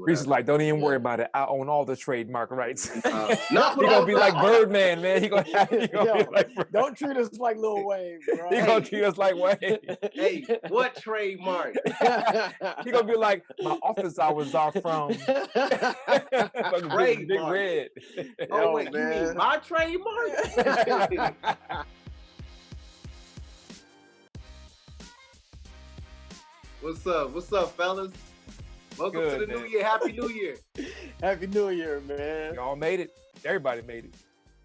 Reese is whatever. like, don't even worry about it. I own all the trademark rights. Not He gonna be like Birdman, man. He gonna be like, don't treat us like Lil Wayne, bro. He gonna treat us like Wayne. Hey, what trademark? He gonna be like, my office hours are from Big Trademark. Red. Oh wait, you mean my trademark? What's up, fellas? Welcome Good, to the man. new year. Happy New Year. Happy New Year, man. Y'all made it. Everybody made it.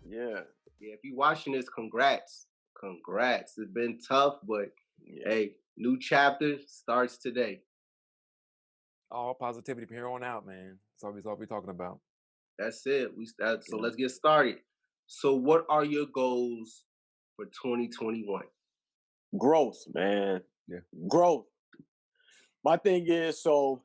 Yeah. Yeah, if you're watching this, congrats. Congrats. It's been tough, but hey, new chapter starts today. All positivity from here on out, man. That's all we talking about. That's it. So let's get started. So what are your goals for 2021? Growth, man. Yeah. Growth. My thing is, so,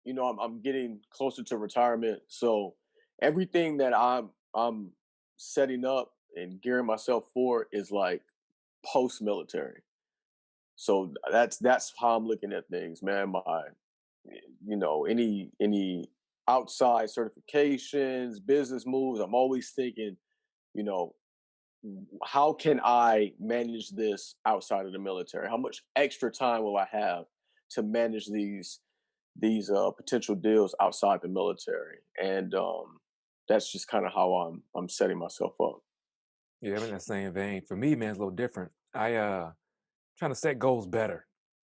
you know, I'm getting closer to retirement. So everything that I'm setting up and gearing myself for is like post-military. So that's how I'm looking at things, man. Any outside certifications, business moves, I'm always thinking, you know, how can I manage this outside of the military? How much extra time will I have to manage these potential deals outside the military? And that's just kind of how I'm setting myself up. Yeah, I'm in that same vein. For me, man, it's a little different. I trying to set goals better.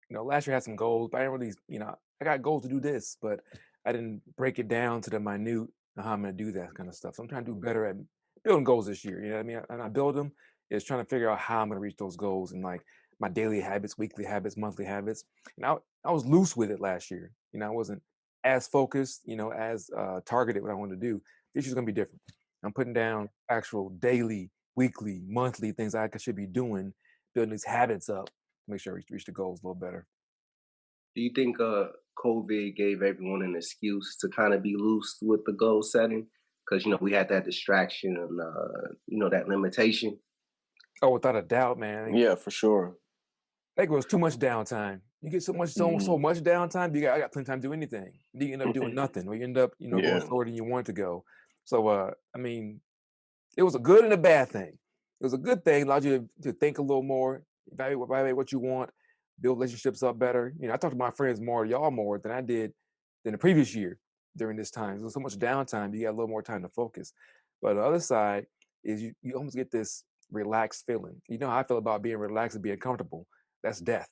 You know, last year I had some goals, but I didn't really, I got goals to do this, but I didn't break it down to the minute how I'm going to do that kind of stuff. So I'm trying to do better at building goals this year. You know what I mean? And I build them is trying to figure out how I'm going to reach those goals and like my daily habits, weekly habits, monthly habits. And I was loose with it last year. You know, I wasn't as focused, as targeted what I wanted to do. This year's going to be different. I'm putting down actual daily, weekly, monthly things I should be doing, building these habits up to make sure I reach the goals a little better. Do you think COVID gave everyone an excuse to kind of be loose with the goal setting? Because, we had that distraction and, that limitation. Oh, without a doubt, man. Yeah, for sure. I think it was too much downtime. You get so much downtime, I got plenty of time to do anything. You end up doing nothing, or you end up, going slower than you want to go. So, it was a good and a bad thing. It was a good thing, allowed you to think a little more, evaluate what you want, build relationships up better. I talked to my friends more, y'all more than I did than the previous year during this time. There was so much downtime, you got a little more time to focus. But the other side is you almost get this relaxed feeling. You know how I feel about being relaxed and being comfortable. That's death.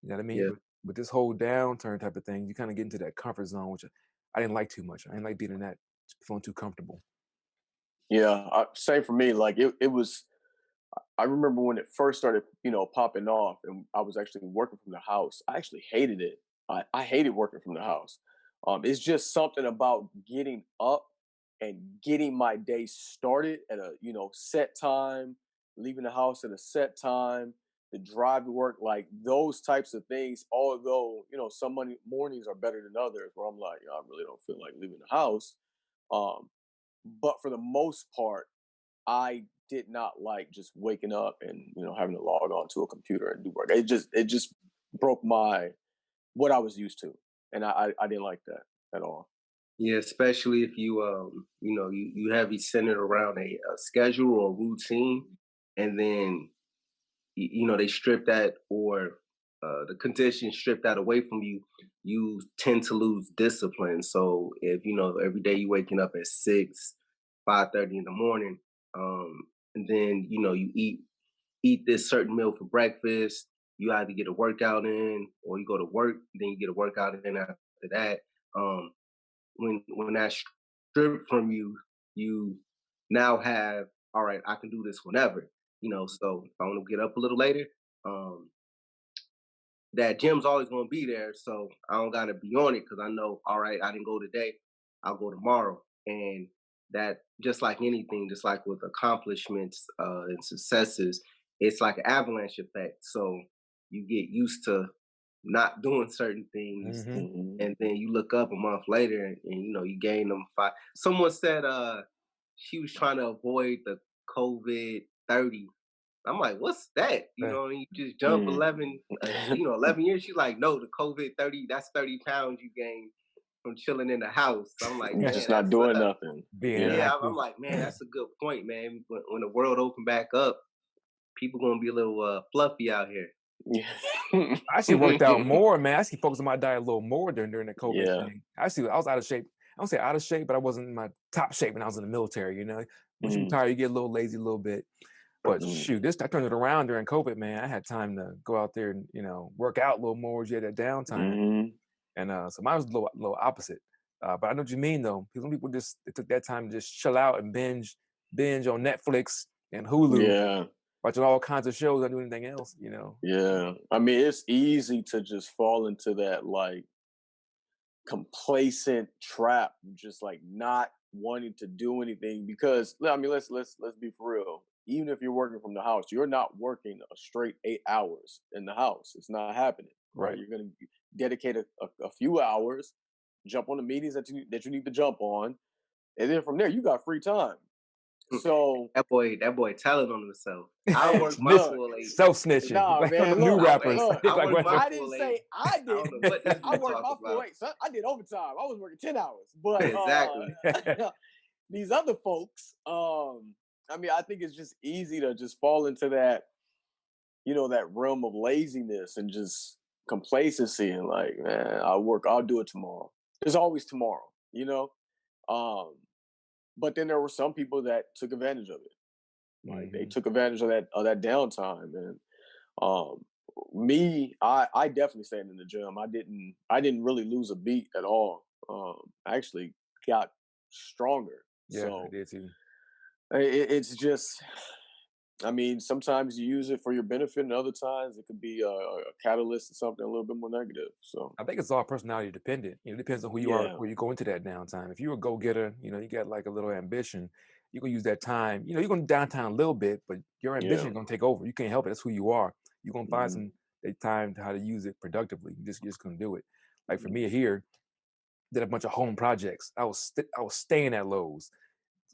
You know what I mean? Yeah. With this whole downturn type of thing, you kind of get into that comfort zone, which I didn't like too much. I didn't like being in that, feeling too comfortable. Yeah, same for me. Like it was. I remember when it first started, popping off, and I was actually working from the house. I actually hated it. I hated working from the house. It's just something about getting up and getting my day started at a set time, leaving the house at a set time, the drive to work, like those types of things. Although some mornings are better than others, where I'm like, I really don't feel like leaving the house. But for the most part, I did not like just waking up and having to log on to a computer and do work. It just broke what I was used to, and I didn't like that at all. Yeah, especially if you have it centered around a schedule or routine, and then they strip that, or the conditions strip that away from you. You tend to lose discipline. So if every day you waking up at 5:30 in the morning, and then you eat this certain meal for breakfast, you either get a workout in or you go to work, then you get a workout in after that. When that's stripped from you, you now have, all right, I can do this whenever. So if I want to get up a little later, that gym's always going to be there. So I don't got to be on it because I know, all right, I didn't go today, I'll go tomorrow. And that, just like anything, just like with accomplishments and successes, it's like an avalanche effect. So you get used to not doing certain things, and then you look up a month later and you gain them 5. Someone said she was trying to avoid the COVID 30. I'm like, what's that? You just jump 11 years. She's like, no, the COVID 30, that's 30 pounds you gain from chilling in the house. So I'm like, You're man, just not that's doing nothing. Being Yeah. yeah. I'm inactive. like, man, that's a good point, man. When the world open back up, people gonna be a little fluffy out here. Yeah. I actually worked out more, man. I actually focused on my diet a little more during the COVID Yeah. thing. Actually, I was out of shape. I don't say out of shape, but I wasn't in my top shape when I was in the military. You know, once you Mm, retire, you get a little lazy, a little bit. But mm, shoot, this I turned it around during COVID, man. I had time to go out there and work out a little more as you had that downtime, mhm. and so mine was a little opposite. But I know what you mean though. Because some people just they took that time to just chill out and binge on Netflix and Hulu, Yeah. watching all kinds of shows, not doing anything else. Yeah. I mean, it's easy to just fall into that like complacent trap, just like not wanting to do anything because I mean, let's be for real. Even if you're working from the house, you're not working a straight 8 hours in the house. It's not happening, right? Right. You're going to dedicate a few hours, jump on the meetings that you need to jump on, and then from there you got free time. So, That boy telling on himself. I work my Snitch, look, full eight. self snitching, nah, like one of man, them new look, rappers. look. I Like work what? my I didn't full eight. say I I don't didn't. know what this I man worked talking my full about. eight. So I did overtime. I was working 10 hours, but Exactly. these other folks, I mean, I think it's just easy to just fall into that, that realm of laziness and just complacency and like, man, I'll do it tomorrow. There's always tomorrow, you know. Um, but then there were some people that took advantage of it. Like they Mhm. took advantage of that downtime, and um, I definitely stayed in the gym. I didn't really lose a beat at all. I actually got stronger. Yeah, I So did too. it's just, I mean, sometimes you use it for your benefit, and other times it could be a catalyst to something a little bit more negative. So I think it's all personality dependent. It depends on who you are, yeah, where you go into that downtime. If you're a go getter, you got like a little ambition, you can use that time. You're going to downtown a little bit, but your ambition yeah, is going to take over. You can't help it. That's who you are. You're going to find mm, some time to how to use it productively. You're just going to do it. Like for me mm, here, did a bunch of home projects. I was staying at Lowe's.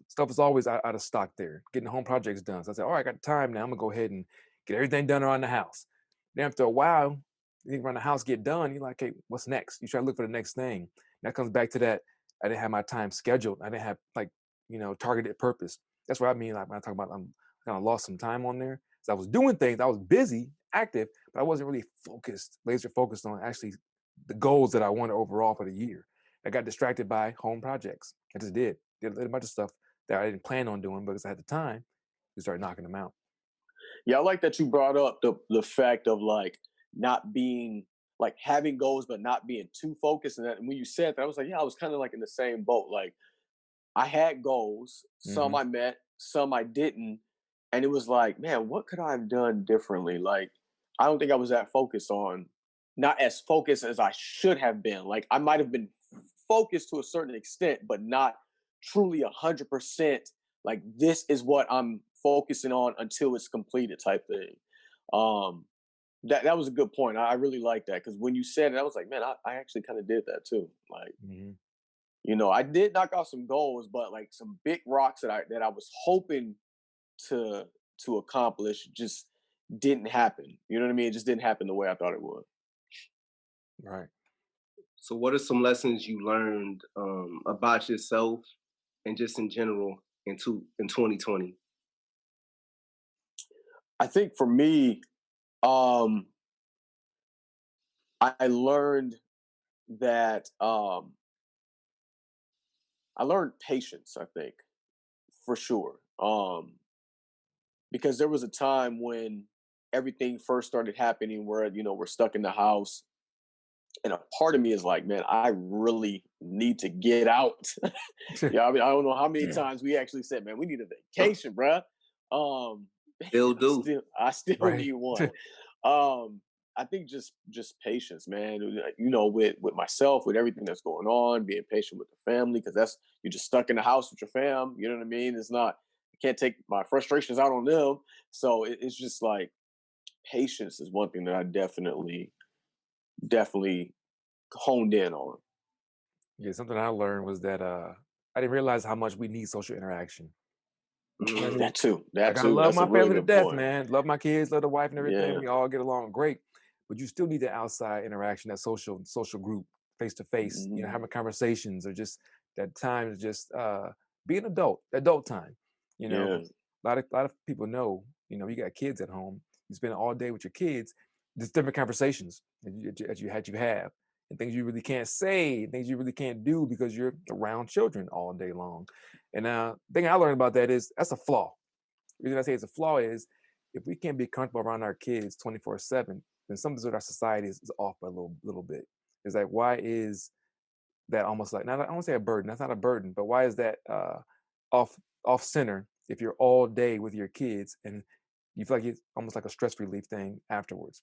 Stuff is always out of stock there, getting home projects done. So I said, all right, I got time now. I'm gonna go ahead and get everything done around the house. Then after a while, you think around the house get done, you're like, hey, what's next? You try to look for the next thing. That comes back to that. I didn't have my time scheduled. I didn't have like, targeted purpose. That's what I mean. Like when I talk about I'm kind of lost some time on there. So I was doing things, I was busy, active, but I wasn't really focused, laser focused on actually the goals that I wanted overall for the year. I got distracted by home projects. I just did a bunch of stuff that I didn't plan on doing because I had the time to start knocking them out. yeah. I like that you brought up the fact of like not being like having goals, but not being too focused. And when you said that, I was like, yeah, I was kind of like in the same boat. Like I had goals, some Hmm. I met, some I didn't. And it was like, man, what could I have done differently? Like, I don't think I was that focused on, not as focused as I should have been. Like, I might have been focused to a certain extent, but not truly 100%. Like, this is what I'm focusing on until it's completed, type thing. Um, that was a good point. I really like that because when you said it, I was like, man, I actually kind of did that too. Like, Hmm. I did knock out some goals, but like some big rocks that I was hoping to accomplish just didn't happen. You know what I mean? It just didn't happen the way I thought it would. Right. So, what are some lessons you learned about yourself and just in general in 2020? I think for me, um, I learned that I learned patience. I think for sure, because there was a time when everything first started happening, where we're stuck in the house. And a part of me is like, man, I really need to get out. Yeah, I mean, I don't know how many times we actually said, man, we need a vacation, bruh. Um, Still I do. still, I still Right. need one. I think just patience, man. With myself, with everything that's going on, being patient with the family, because you're just stuck in the house with your fam. You know what I mean? It's not. I can't take my frustrations out on them. So it's just like patience is one thing that I definitely honed in on. Yeah, something I learned was that I didn't realize how much we need social interaction. You know what I mean? That too. That Like I too. love That's a my really family to good death, point. man. Love my kids, love the wife and everything. Yeah. We all get along great. But you still need the outside interaction, that social group, face to face, Mhm. having conversations, or just that time to just be an adult time. You know, Yeah. a lot of people know, you got kids at home, you spend all day with your kids, there's different conversations that you have, and things you really can't say, things you really can't do because you're around children all day long. And the thing I learned about that is that's a flaw. The reason I say it's a flaw is if we can't be comfortable around our kids 24/7, then something with our society is off by a little bit. It's like, why is that almost like, not, I don't say a burden, that's not a burden, but why is that off off center if you're all day with your kids and you feel like it's almost like a stress relief thing afterwards.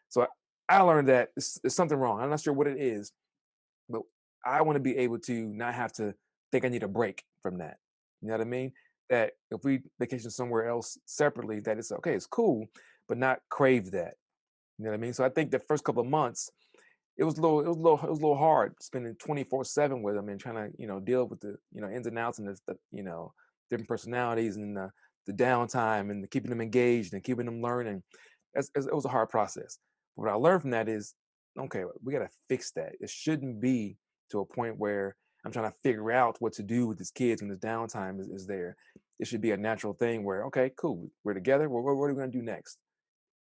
So I learned that it's something wrong. I'm not sure what it is, but I want to be able to not have to think I need a break from that. You know what I mean? That if we vacation somewhere else separately, that it's okay, it's cool, but not crave that. You know what I mean? So I think the first couple of months, it was a little hard spending 24/7 with them and trying to, deal with the, ins and outs and the different personalities and the downtime and the keeping them engaged and keeping them learning. It was a hard process. But what I learned from that is, okay, we got to fix that. It shouldn't be to a point where I'm trying to figure out what to do with these kids when this downtime is there. It should be a natural thing where, okay, cool, we're together. Well, what are we going to do next?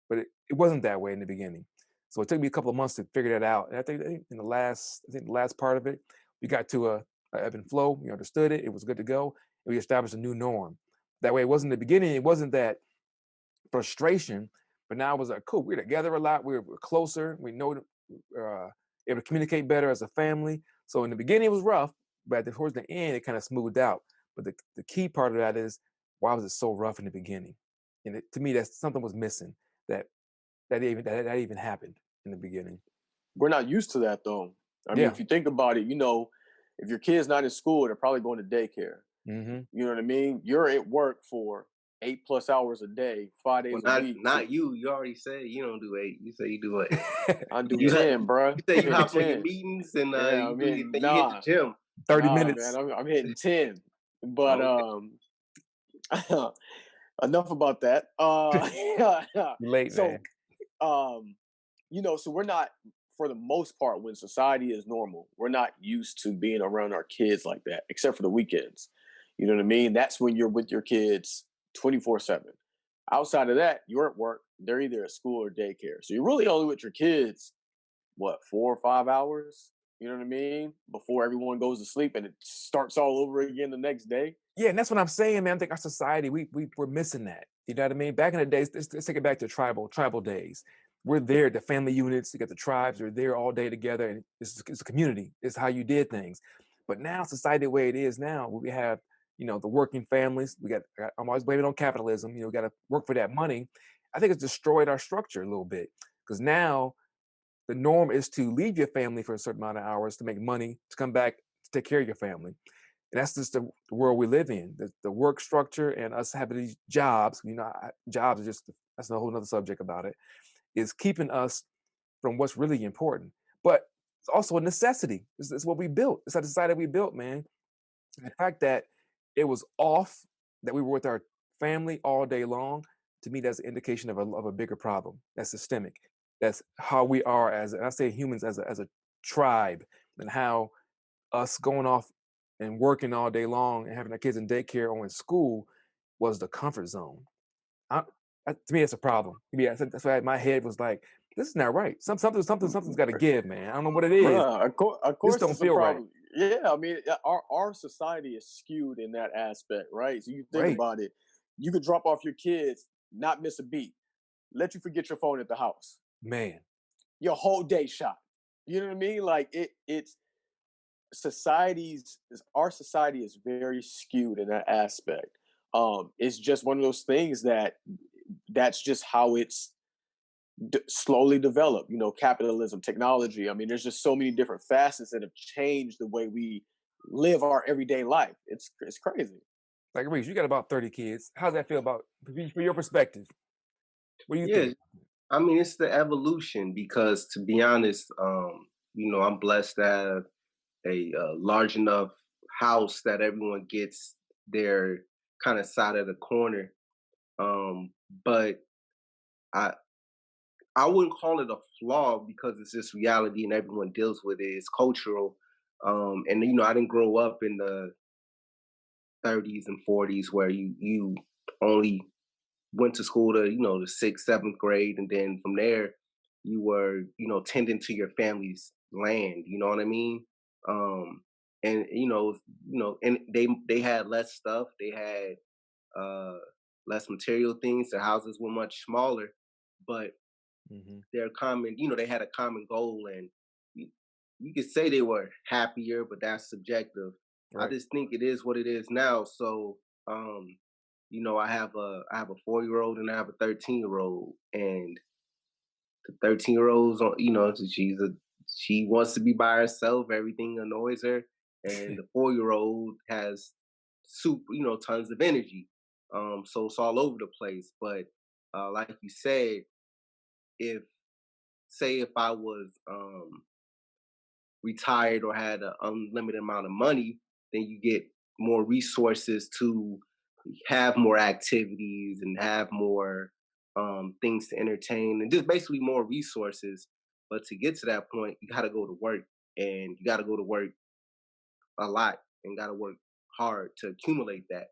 But it wasn't that way in the beginning. So it took me a couple of months to figure that out. And I think the last part of it, we got to a ebb and flow. We understood it. It was good to go. And we established a new norm. That way, it wasn't the beginning. It wasn't that frustration, but now it was like, cool. We're together a lot. We're closer. We know able to communicate better as a family. So in the beginning, it was rough, but towards the end, it kind of smoothed out. But the key part of that is, why was it so rough in the beginning? And to me, that's something was missing. That that even happened in the beginning. We're not used to that though. I mean, Yeah. if you think about it, if your kid's not in school, they're probably going to daycare. Mhm. You know what I mean? You're at work for 8+ hours a day, five Well, days a not week. So not you. You already said you don't do 8. You say you do what? I do You had 10, you bruh. say I'm you hitting hop on your 10. meetings and Yeah, you I'm do your hitting then you hit the nah, gym. 30 nah, man. minutes. I'm hitting 10. But Oh, okay. enough about that. You late, man. So um, so we're not, for the most part, when society is normal, we're not used to being around our kids like that, except for the weekends. You know what I mean? That's when you're with your kids 24/7. Outside of that, you're at work. They're either at school or daycare. So you're really only with your kids, what, 4 or 5 hours? You know what I mean? Before everyone goes to sleep and it starts all over again the next day. Yeah, and that's what I'm saying, man. I think our society, we're missing that. You know what I mean? Back in the days, let's take it back to tribal days. We're there, the family units, you got the tribes, we're there all day together, and it's a community. It's how you did things. But now, society the way it is now, where we have, the working families, I'm always blaming it on capitalism, we got to work for that money. I think it's destroyed our structure a little bit. Because now the norm is to leave your family for a certain amount of hours to make money, to come back to take care of your family. And that's just the world we live in. The work structure and us having these jobs, jobs are just, that's a whole nother subject about it, is keeping us from what's really important. But it's also a necessity. It's what we built. It's a society we built, man. And the fact that it was off, that we were with our family all day long, to me, that's an indication of a bigger problem. That's systemic. That's how we are as, I say, humans as a tribe, and how us going off and working all day long and having our kids in daycare or in school was the comfort zone. I, to me, it's a problem. Yeah, that's why my head was like, "This is not right. Something's got to give, man. I don't know what it is. Bruh, of This course don't it's a feel right." problem. Yeah, I mean, our society is skewed in that aspect, right? So you think Right, about it, you could drop off your kids, not miss a beat, let you forget your phone at the house, man. your whole day shot. You know what I mean? Like it's our society is very skewed in that aspect. It's just one of those things that's just how it's slowly develop, capitalism, technology. I mean, there's just so many different facets that have changed the way we live our everyday life. It's crazy. Like Reese, you got about 30 kids. How's that feel about for your perspective? What do you Yeah, think? I mean, it's the evolution because to be honest, I'm blessed to have a large enough house that everyone gets their kind of side of the corner. But I I wouldn't call it a flaw because it's just reality and everyone deals with it. It's cultural. And I didn't grow up in the 30s and 40s where you only went to school to the sixth, seventh grade, and then from there you were tending to your family's land. You know what I mean? And and they had less stuff. They had uh, less material things. Their houses were much smaller, but Hmm. they had a common goal, and you, you could say they were happier, but that's subjective. I Right. just think it is what it is now. So, um, I have a 4-year-old and I have a 13-year-old, and the 13-year-old's on, she wants to be by herself. Everything annoys her, and the 4-year-old has tons of energy. So it's all over the place. But like you said, if say if I was retired or had an unlimited amount of money, then you get more resources to have more activities and have more things to entertain and just basically more resources. But to get to that point, you got to go to work, and you got to go to work a lot and got to work hard to accumulate that.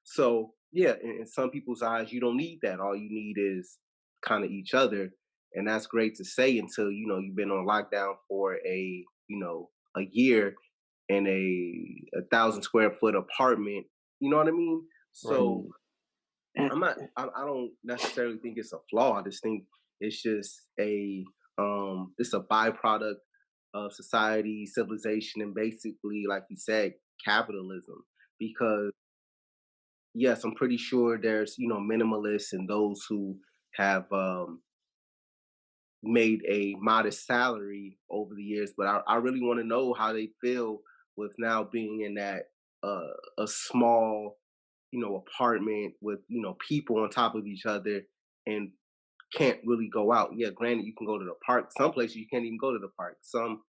So yeah, in some people's eyes, you don't need that. All you need is kind of each other, and that's great to say until you've been on lockdown for a year in a 1,000 square foot apartment. You know what I mean? Right. So I don't necessarily think it's a flaw. I just think it's just it's a byproduct of society, civilization, and basically, like you said, capitalism. Because yes, I'm pretty sure there's minimalists and those who have made a modest salary over the years, but I really want to know how they feel with now being in that a small apartment with people on top of each other and can't really go out. Yeah, granted, you can go to the park. Some places you can't even go to the park. Some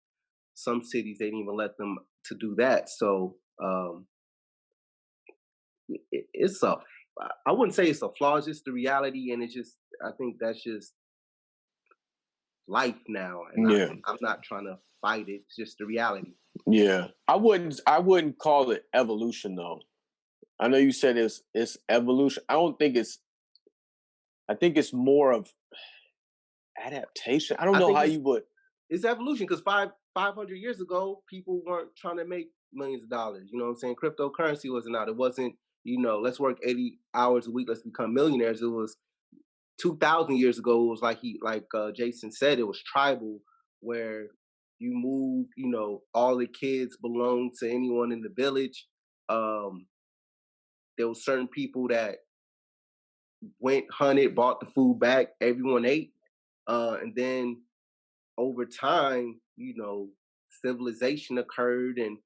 cities they didn't even let them to do that. So it's a I wouldn't say it's a flaw. It's just the reality, and it's just I think that's just life now, and Yeah. I'm not trying to fight it. It's just the reality. Yeah. I wouldn't call it evolution though. I know you said it's evolution. I think it's more of adaptation. I don't I know think how you would. it's evolution because 500 years ago, people weren't trying to make millions of dollars. You know what I'm saying? Cryptocurrency wasn't out. It wasn't let's work 80 hours a week, let's become millionaires. It was 2,000 years ago. It was like Jason said, it was tribal, where you move. All the kids belong to anyone in the village. Um, there were certain people that went hunted, bought the food back, everyone ate, and then over time, civilization occurred, and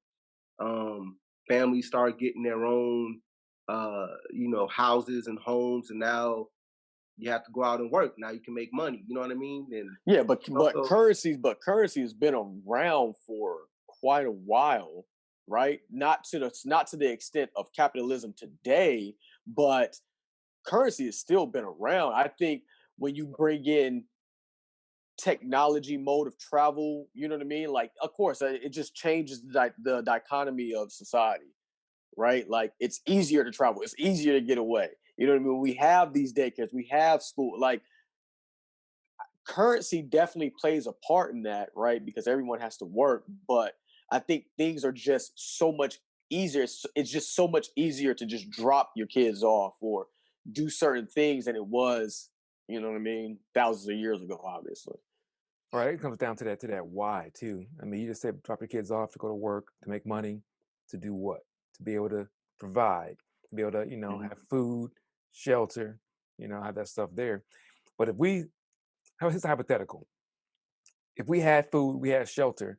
families started getting their own, houses and homes, and now you have to go out and work. Now you can make money. You know what I mean? And Yeah, but also, currency has been around for quite a while, right? Not to the extent of capitalism today, but currency has still been around. I think when you bring in technology mode of travel, you know what I mean? Like, of course, it just changes the dichotomy of society, right? Like, it's easier to travel, it's easier to get away. You know what I mean? We have these daycares, we have school. Like, currency definitely plays a part in that, right? Because everyone has to work. But I think things are just so much easier. It's just so much easier to just drop your kids off or do certain things than it was, you know what I mean, thousands of years ago, obviously. Right. It comes down to that why too. I mean, you just said drop your kids off to go to work, to make money, to do what? To be able to provide, to be able to, have food, shelter, have that stuff there. But if we, how is this hypothetical? If we had food, we had shelter,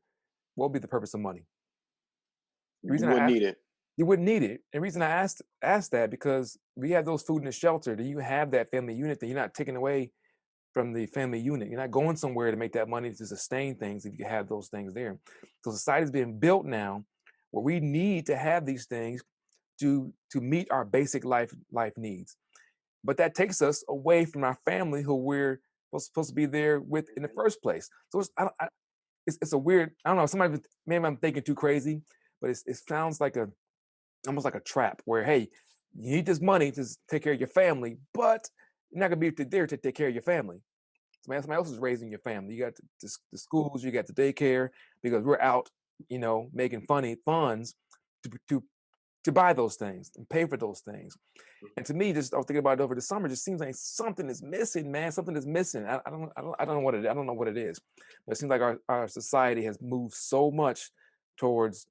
what would be the purpose of money? The You reason I wouldn't asked, need it. you wouldn't need it. The reason I asked that because we have those food and the shelter. Do you have that family unit that you're not taking away from the family unit? You're not going somewhere to make that money to sustain things if you have those things there. So society's being built now where we need to have these things to meet our basic life needs. But that takes us away from our family who we're supposed to be there with in the first place. So it's a weird. I don't know. Maybe I'm thinking too crazy, but it sounds like almost like a trap where, hey, you need this money to take care of your family, but you're not gonna be there to take care of your family. Somebody else is raising your family. You got the schools, you got the daycare, because we're out, making funny funds to to buy those things and pay for those things. And to me, just I was thinking about it over the summer. Just seems like something is missing, man. Something is missing. I don't know what I don't know what it is, but it seems like our society has moved so much towards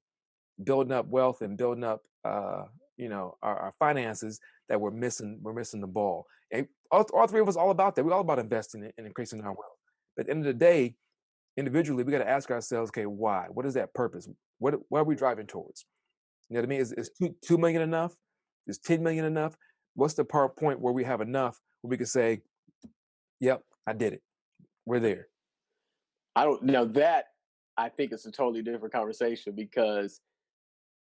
building up wealth and building up our finances that we're missing the ball. And all three of us all about that. We're all about investing and increasing our wealth. But at the end of the day, individually, we got to ask ourselves, okay, why? What is that purpose? What are we driving towards? You know what I mean? Is two million enough? Is 10 million enough? What's the point where we have enough where we can say, yep, I did it. We're there. I don't now that I think it's a totally different conversation because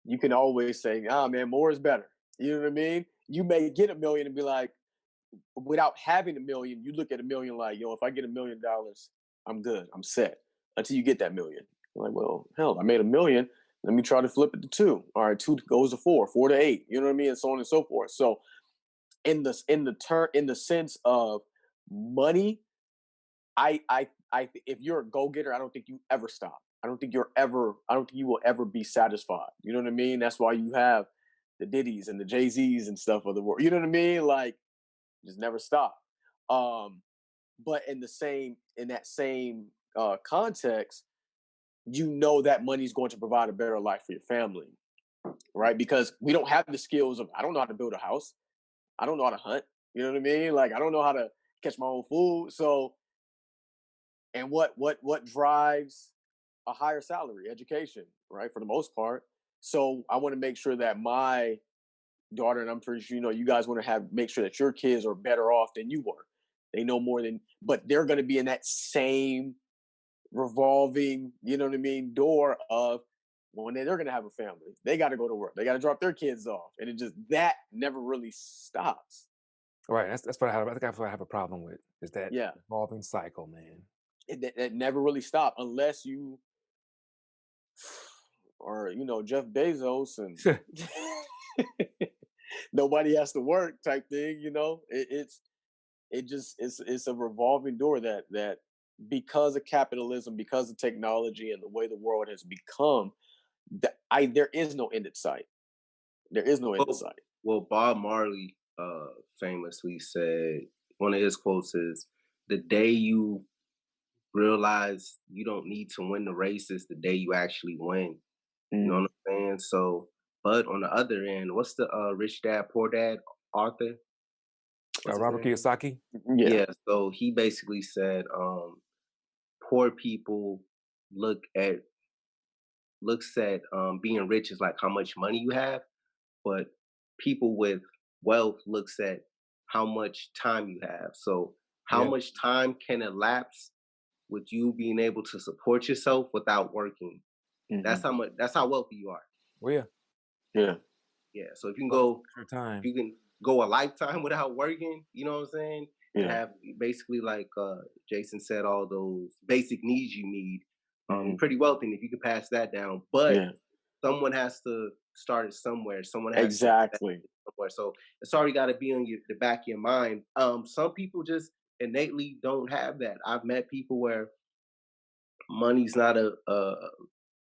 you can always say, ah, man, more is better. You know what I mean? You may get a million and be like, without having a million, you look at a million like, yo, if I get $1 million, I'm good. I'm set until you get that million. You're like, well, hell, I made a million. Let me try to flip it to two. All right, two goes to four, four to eight. You know what I mean, and so on and so forth. So, in the sense of money, if you're a go getter, I don't think you ever stop. I don't think you will ever be satisfied. You know what I mean? That's why you have the Diddy's and the Jay-Z's and stuff of the world. You know what I mean? Like, just never stop. Um, but in that same context, you know that money's going to provide a better life for your family, right? Because we don't have the skills of I don't know how to build a house, I don't know how to hunt. You know what I mean? Like I don't know how to catch my own food. So, and what drives a higher salary? Education, right? For the most part. So I want to make sure that my daughter, and I'm pretty sure you guys want to make sure that your kids are better off than you were. They know more than, but they're going to be in that same revolving, you know what I mean, door of when they're going to have a family. They got to go to work. They got to drop their kids off, and it just that never really stops. Right. That's what I think that's what I have a problem with is that Yeah, evolving cycle, man. it never really stopped unless you are, Jeff Bezos and nobody has to work type thing. It's a revolving door that because of capitalism, because of technology and the way the world has become, there is no end in sight. There is no end in Well, sight. well, Bob Marley famously said one of his quotes is, "The day you realize you don't need to win the race is the day you actually win." You know Mm. what I'm saying? So, but on the other end, what's the Rich Dad Poor Dad author? What's his Robert name? Kiyosaki. Yeah. Yeah. So he basically said, poor people look at being rich is like how much money you have, but people with wealth looks at how much time you have. So how Yeah. much time can elapse with you being able to support yourself without working? Hmm. That's how wealthy you are. Well, yeah. Yeah. Yeah. So Your if time. you can go a lifetime without working, you know what I'm saying? And Yeah. have basically like Jason said, all those basic needs you need, you're Hmm. pretty wealthy if you can pass that down. But Yeah. someone has to start it somewhere. Someone has to invest Exactly. somewhere. So it's already got to be on the back of your mind. Some people just innately don't have that. I've met people where money's not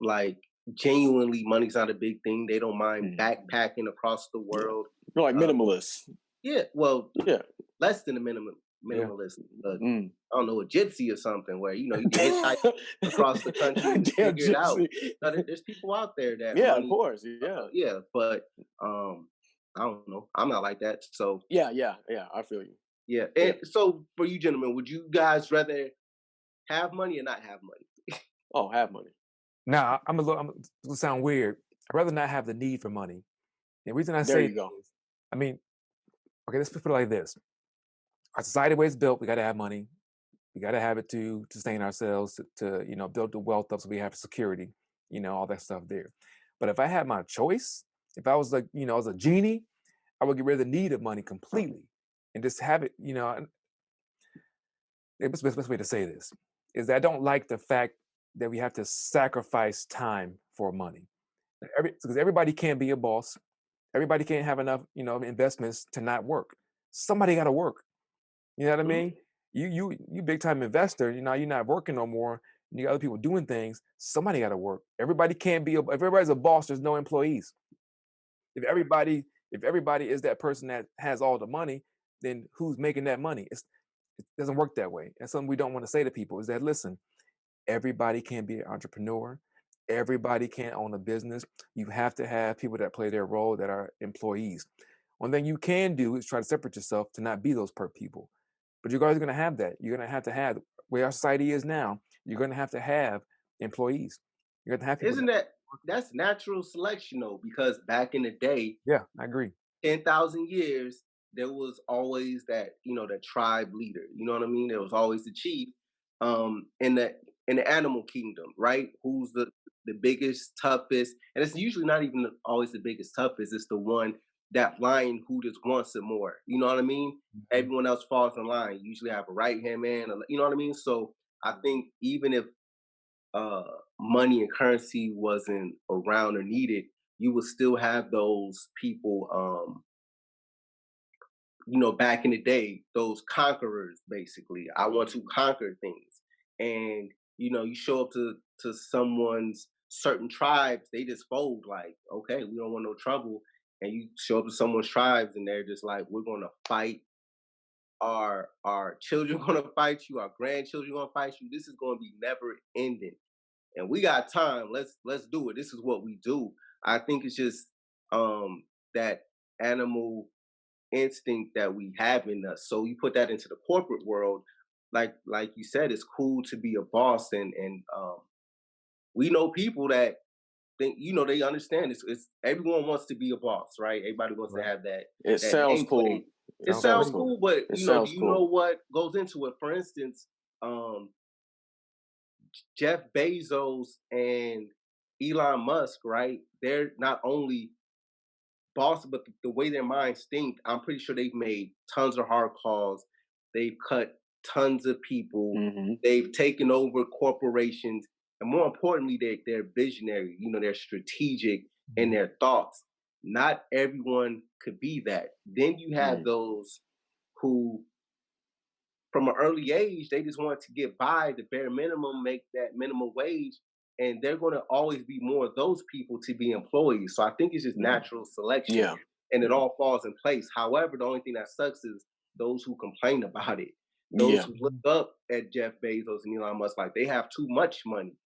like genuinely money's not a big thing. They don't mind Mhm. backpacking across the Yeah. world. You're like Uh, minimalist. yeah, well, Yeah. less than a Yeah. minimalist. Mm. I don't know, a gypsy or something where you can hitchhike across the country and Damn figure it out. gypsy. No, there's people out there that Yeah, of money, course. Yeah. yeah, but um, I don't know. I'm not like that. So Yeah. Yeah. Yeah. I feel you. yeah, Yeah. and so for you gentlemen, would you guys rather have money or not have money? Oh, have money. Now I'm gonna sound weird. I'd rather not have the need for money. And the reason I There say you that go. is, I mean, okay, let's put it like this. Our society, the way it's built, we gotta have money. We gotta have it to sustain ourselves, to build the wealth up so we have security, all that stuff there. But if I had my choice, if I was like, as a genie, I would get rid of the need of money completely and just have it, the best way to say this is that I don't like the fact that we have to sacrifice time for money. Because everybody can't be a boss. Everybody can't have enough, investments to not work. Somebody got to work. You know what I Mhm. mean? You big time investor. You're not working no more. And you got other people doing things. Somebody got to work. Everybody can't be. If everybody's a boss, there's no employees. If everybody is that person that has all the money, then who's making that money? It doesn't work that way. And something we don't want to say to people is that listen, everybody can't be an entrepreneur. Everybody can't own a business. You have to have people that play their role that are employees. One thing you can do is try to separate yourself to not be those per people. But you're always going to have that. You're going to have where our society is now. You're going to have employees. You're going to have people Isn't that. that's natural selection though? Because back in the day, Yeah, I agree. 10,000 years, there was always that, the tribe leader. You know what I mean? There was always the chief in the animal kingdom, right? Who's the biggest, toughest, and it's usually not even always the biggest, toughest. It's the one that lion who just wants it more. You know what I mean? Mhm. Everyone else falls in line. You usually have a right hand man. You know what I mean? So I think even if uh, money and currency wasn't around or needed, you would still have those people. Back in the day, those conquerors, basically. I want to conquer things. And, you show up to someone's certain tribes, they just fold like, okay, we don't want no trouble. And you show up to someone's tribes and they're just like, we're gonna fight. Our children gonna fight you, our grandchildren gonna fight you. This is gonna be never ending. And we got time. Let's do it. This is what we do. I think it's just that animal instinct that we have in us. So you put that into the corporate world, like you said, it's cool to be a boss, and we know people that think they understand it's everyone wants to be a boss, right? Everybody wants to Right. have that It that sounds nameplate. cool. It It Sounds sounds sounds great. cool. cool, but It do sounds you know cool. what goes into it? For instance, um, Jeff Bezos and Elon Musk, right? They're not only boss, but the way their minds think, I'm pretty sure they've made tons of hard calls. They've cut tons of people. Hmm. They've taken over corporations, and more importantly, they're visionary. They're strategic in Mhm. their thoughts. Not everyone could be that. Then you have Mm. those who from an early age, they just wanted to get by the bare minimum, make that minimum wage, and they're going to always be more of those people to be employees. So I think it's just Hmm. natural selection, Yeah. and it all falls in place. However, the only thing that sucks is those who complain about it, those Yeah. who look Mhm. up at Jeff Bezos and Elon Musk like they have too much money,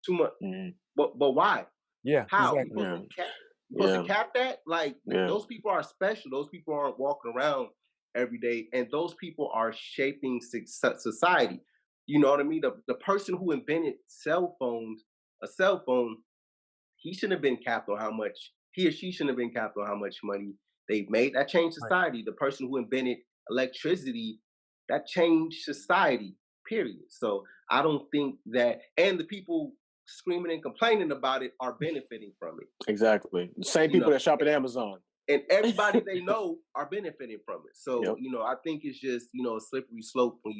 too much. Hmm. But why? Yeah, How? exactly. Yeah. You supposed to Yeah. cap that? Like Yeah. those people are special. Those people aren't walking around every day, and those people are shaping society. You know what I mean? The person who invented a cell phone, he shouldn't have been capped on how much he or she shouldn't have been capped on how much money they've made. That changed Right. society. The person who invented electricity, that changed society. Period. So I don't think that, and the people screaming and complaining about it are benefiting from it. Exactly. The same You people know, that shop at Amazon. and everybody they know are benefiting from it. So Yep. I think it's just a slippery slope when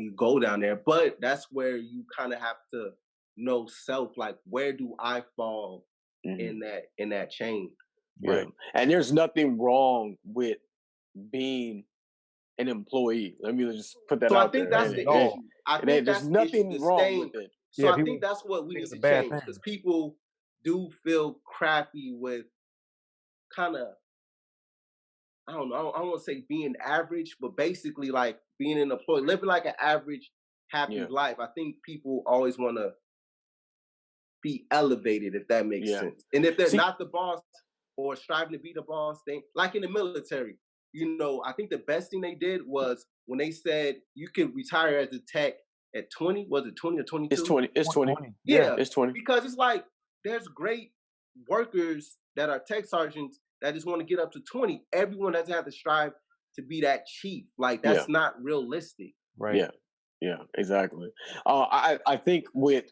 you go down there. But that's where you kind of have to know self, like where do I fall Hmm. in that chain. Yeah. Right. And there's nothing wrong with being an employee. Let me just put that So I out think there. that's Not the at all. issue. I think There's that's the issue. nothing The wrong with staying. it. So Yeah, I people think that's what we think need it's a to bad change thing. because people do feel crappy with kind of, I don't know. I don't want to say being average, but basically like being an employee, living like an average, happy Yeah. life. I think people always want to be elevated, if that makes Yeah. sense. And if they're See. not the boss or striving to be the boss, they like in the military. I think the best thing they did was when they said you could retire as a tech at 20. Was it 20 or It's 22? 20. It's 20. 20. Yeah. Yeah, It's 20. because it's like there's great workers that are tech sergeants that just want to get up to 20. Everyone doesn't have to strive to be that chief. Like Yeah. that's not realistic. Right. Yeah. Yeah. Exactly. I think with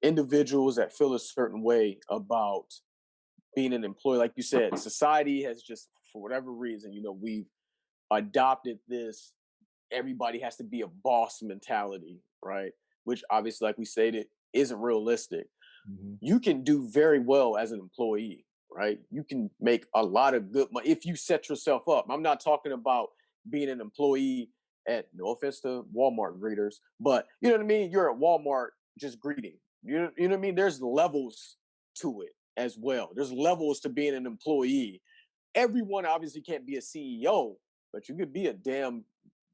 individuals that feel a certain way about being an employee, like you said, society has just, for whatever reason, we've adopted this everybody has to be a boss mentality, right? Which obviously, like we stated, isn't realistic. Mhm. You can do very well as an employee, right? You can make a lot of good money if you set yourself up. I'm not talking about being an employee at, no offense to Walmart greeters, but you know what I mean? You're at Walmart just greeting. You know what I mean? There's levels to it as well. There's levels to being an employee. Everyone obviously can't be a CEO, but you could be a damn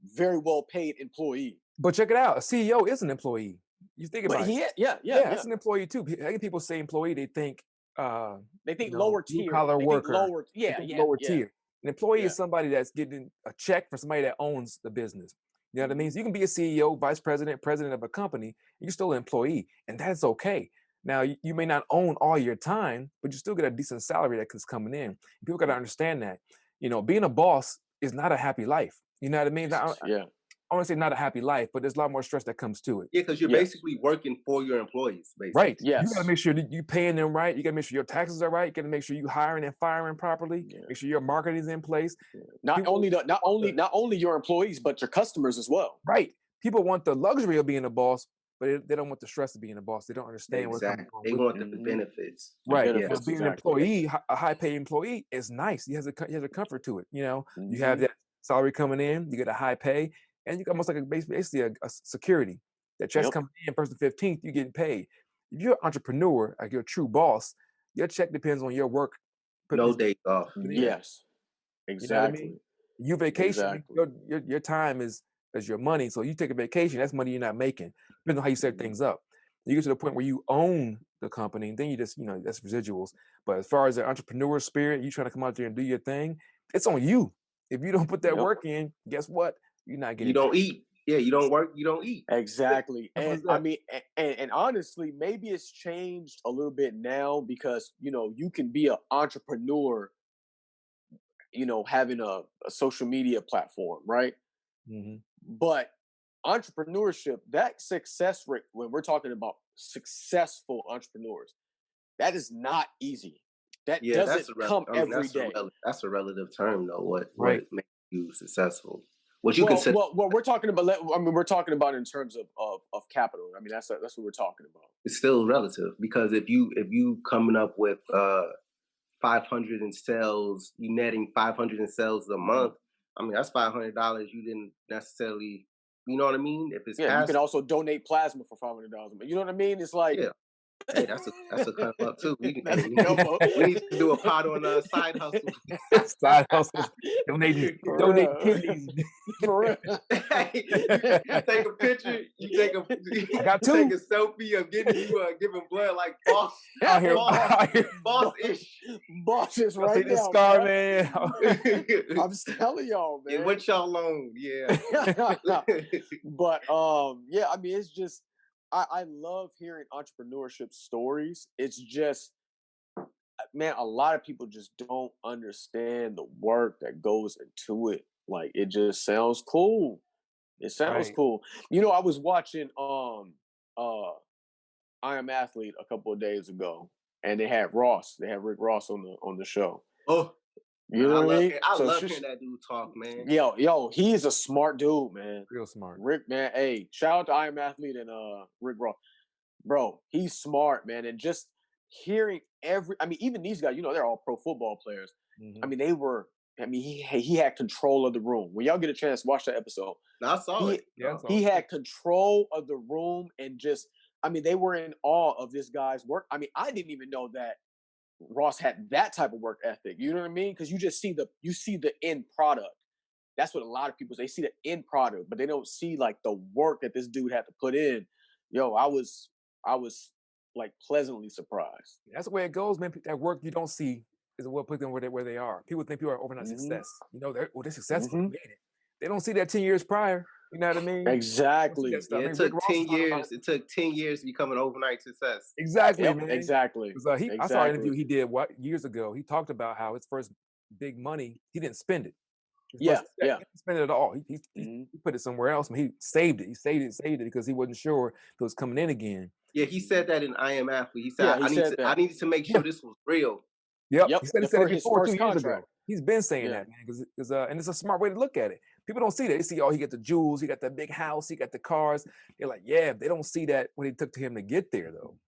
very well paid employee. But check it out, a CEO is an employee. You think But about it. he, yeah, yeah, Yeah, yeah. that's an employee too. I think people say employee, they think, They you think know, lower blue tier. collar They think worker. lower. They Yeah, think yeah, lower yeah, tier. An employee yeah. is somebody that's getting a check from somebody that owns the business. You know what I mean? Mhm. So you can be a CEO, vice president, president of a company. You're still an employee, and that's okay. Now you may not own all your time, but you still get a decent salary that's coming in. People got to understand that. You know, being a boss is not a happy life. You know what I mean? Yeah, I want to say not a happy life, but there's a lot more stress that comes to it. Yeah, because you're yes, basically working for your employees, basically. Right. You got to yes. make sure that you paying them right. You got to make sure your taxes are right. You got to make sure you hiring and firing properly. Yeah. Make sure your marketing is in place. Not People only the want the not only your employees, but your customers as well. right. People want the luxury of being a boss, but they don't want the stress of being a boss. They don't understand what comes Exactly. along They with it. want the Hmm. benefits. The Right. Yeah. Now, benefits, being an exactly. employee, a high paid employee is nice. He has a comfort to it. You know, you have Hmm. that salary coming in, you get a high pay, and you got almost like basically a security. That check's Yep. coming in first to 15th, you're getting paid. If you're an entrepreneur, like you're a true boss, your check depends on your work. No days off. Put in. Yes. You know what I mean? Exactly. You vacation, Exactly. your time is your money. So you take a vacation, that's money you're not making. Depends on how you set Mhm. things up. You get to the point where you own the company, then you just, that's residuals. But as far as the entrepreneur spirit, you trying to come out there and do your thing, it's on you. If you don't put that Yep. work in, guess what? You're not You getting paid. don't eat. Yeah, you don't work, you don't eat. Exactly. Simple And as I that. mean, and honestly, maybe it's changed a little bit now because, you can be an entrepreneur, having a social media platform, right? Hmm. But entrepreneurship, that success rate, when we're talking about successful entrepreneurs, that is not easy. That Yeah, doesn't come I mean every day. that's a relative term though. What Right. makes you successful? What you Well, consider well, well, we're talking about. I mean, we're talking about in terms of capital. I mean, that's what we're talking about. is still relative because if you coming up with 500 in sales, you netting 500 in sales a month. I mean, that's $500 you didn't necessarily, you know what I mean? If it's Yeah, you can past, also donate plasma for $500. But you know what I mean? It's like yeah. Hey, that's a come up too. We can, hey, that's a come up. we need to do a pot on side hustle. Side hustles, donate For real. kidneys. For real. Hey, you take a picture, you take a I got you take two a selfie of getting you giving blood like boss, out here. boss, Out here. boss ish. Bosses I'll right see this now, scar, man. man. I'm just telling y'all, Yeah, man. what y'all on? Yeah. But yeah, I mean, it's just I love hearing entrepreneurship stories. It's just, man, a lot of people just don't understand the work that goes into it. Like, it just sounds cool. It sounds Right. cool. I was watching uh I Am Athlete a couple of days ago, and they had Ross. They had Rick Ross on the show. Oh, You man, know what I mean? I So love hearing that dude talk, man. yo, he's a smart dude, man. Real smart. Rick, man, hey, shout out to I Am Athlete and Rick Ross. Bro, he's smart, man. And just hearing I mean, even these guys, they're all pro football players. I Hmm. mean, he had control of the room. When y'all get a chance, watch that episode. I saw He it. Yeah, that's he awesome. had control of the room and just, I mean, they were in awe of this guy's work. I mean, I didn't even know that Ross had that type of work ethic. You know what I mean? Because you see the end product. That's what a lot of people, they see the end product, but they don't see like the work that this dude had to put in. Yo, I was like pleasantly surprised. That's the way it goes, man. That work you don't see is what put them where they are. People think people are overnight Hmm. success. They're successful. They Hmm. made it. They don't see that 10 years prior. You know what I mean? They don't see that Exactly. stuff. Yeah, I it mean, Rick took Ross is 10 talking about years. It took 10 years to become an overnight success. exactly, Yep. man. Exactly. Because I saw an interview Exactly. he did years ago. He talked about how his first big money he didn't spend it. His Yeah. first check, Yeah. he didn't spend it at all. Hmm. He put it somewhere else. I mean, he saved it. He saved it because he wasn't sure if it was coming in again. Yeah, he said that in I Am Athlete. He said, Yeah. He said I that. needed to make Yeah, sure this was real. Yep, Yep, he said it his before 2 first years contract. ago. He's been saying Yeah, that, man, because and it's a smart way to look at it. People don't see that. They see, oh, he got the jewels, he got that big house, he got the cars. They're like, yeah, they don't see that what it took to him to get there, though.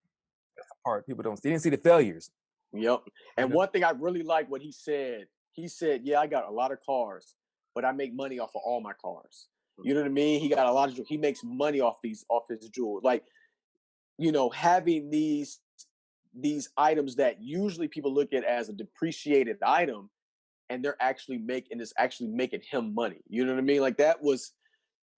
That's the part people don't see. They didn't see the failures, yep. you And know? one thing I really like what he said, yeah, I got a lot of cars, but I make money off of all my cars. You know what I mean? He got a lot of he makes money off his jewels. Like, having these items that usually people look at as a depreciated item, and they're actually making it's actually making him money. You know what I mean? Like that was,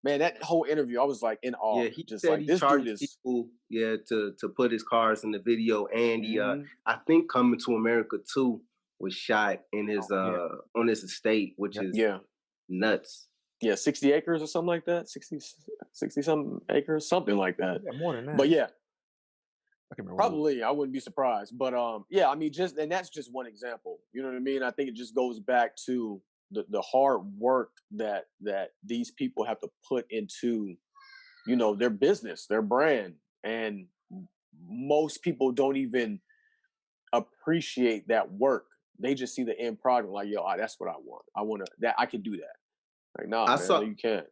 man, that whole interview, I was like in awe. Yeah, he Just said like he this dude charged is people, yeah, to put his cars in the video, and mhm, I think Coming to America too was shot in his Oh, yeah, on his estate, which yep, is yeah. nuts. Yeah, 60 acres or something like that. 60 something acres, something like that. yeah, more than But that. yeah, I can remember what it was. probably I wouldn't be surprised. But yeah, I mean just and that's just one example. You know what I mean? I think it just goes back to the hard work that these people have to put into, their business, their brand. And most people don't even appreciate that work. They just see the end product like, yo, that's what I want. I want to that I can do that. Like, nah, I man, no, saw you can't.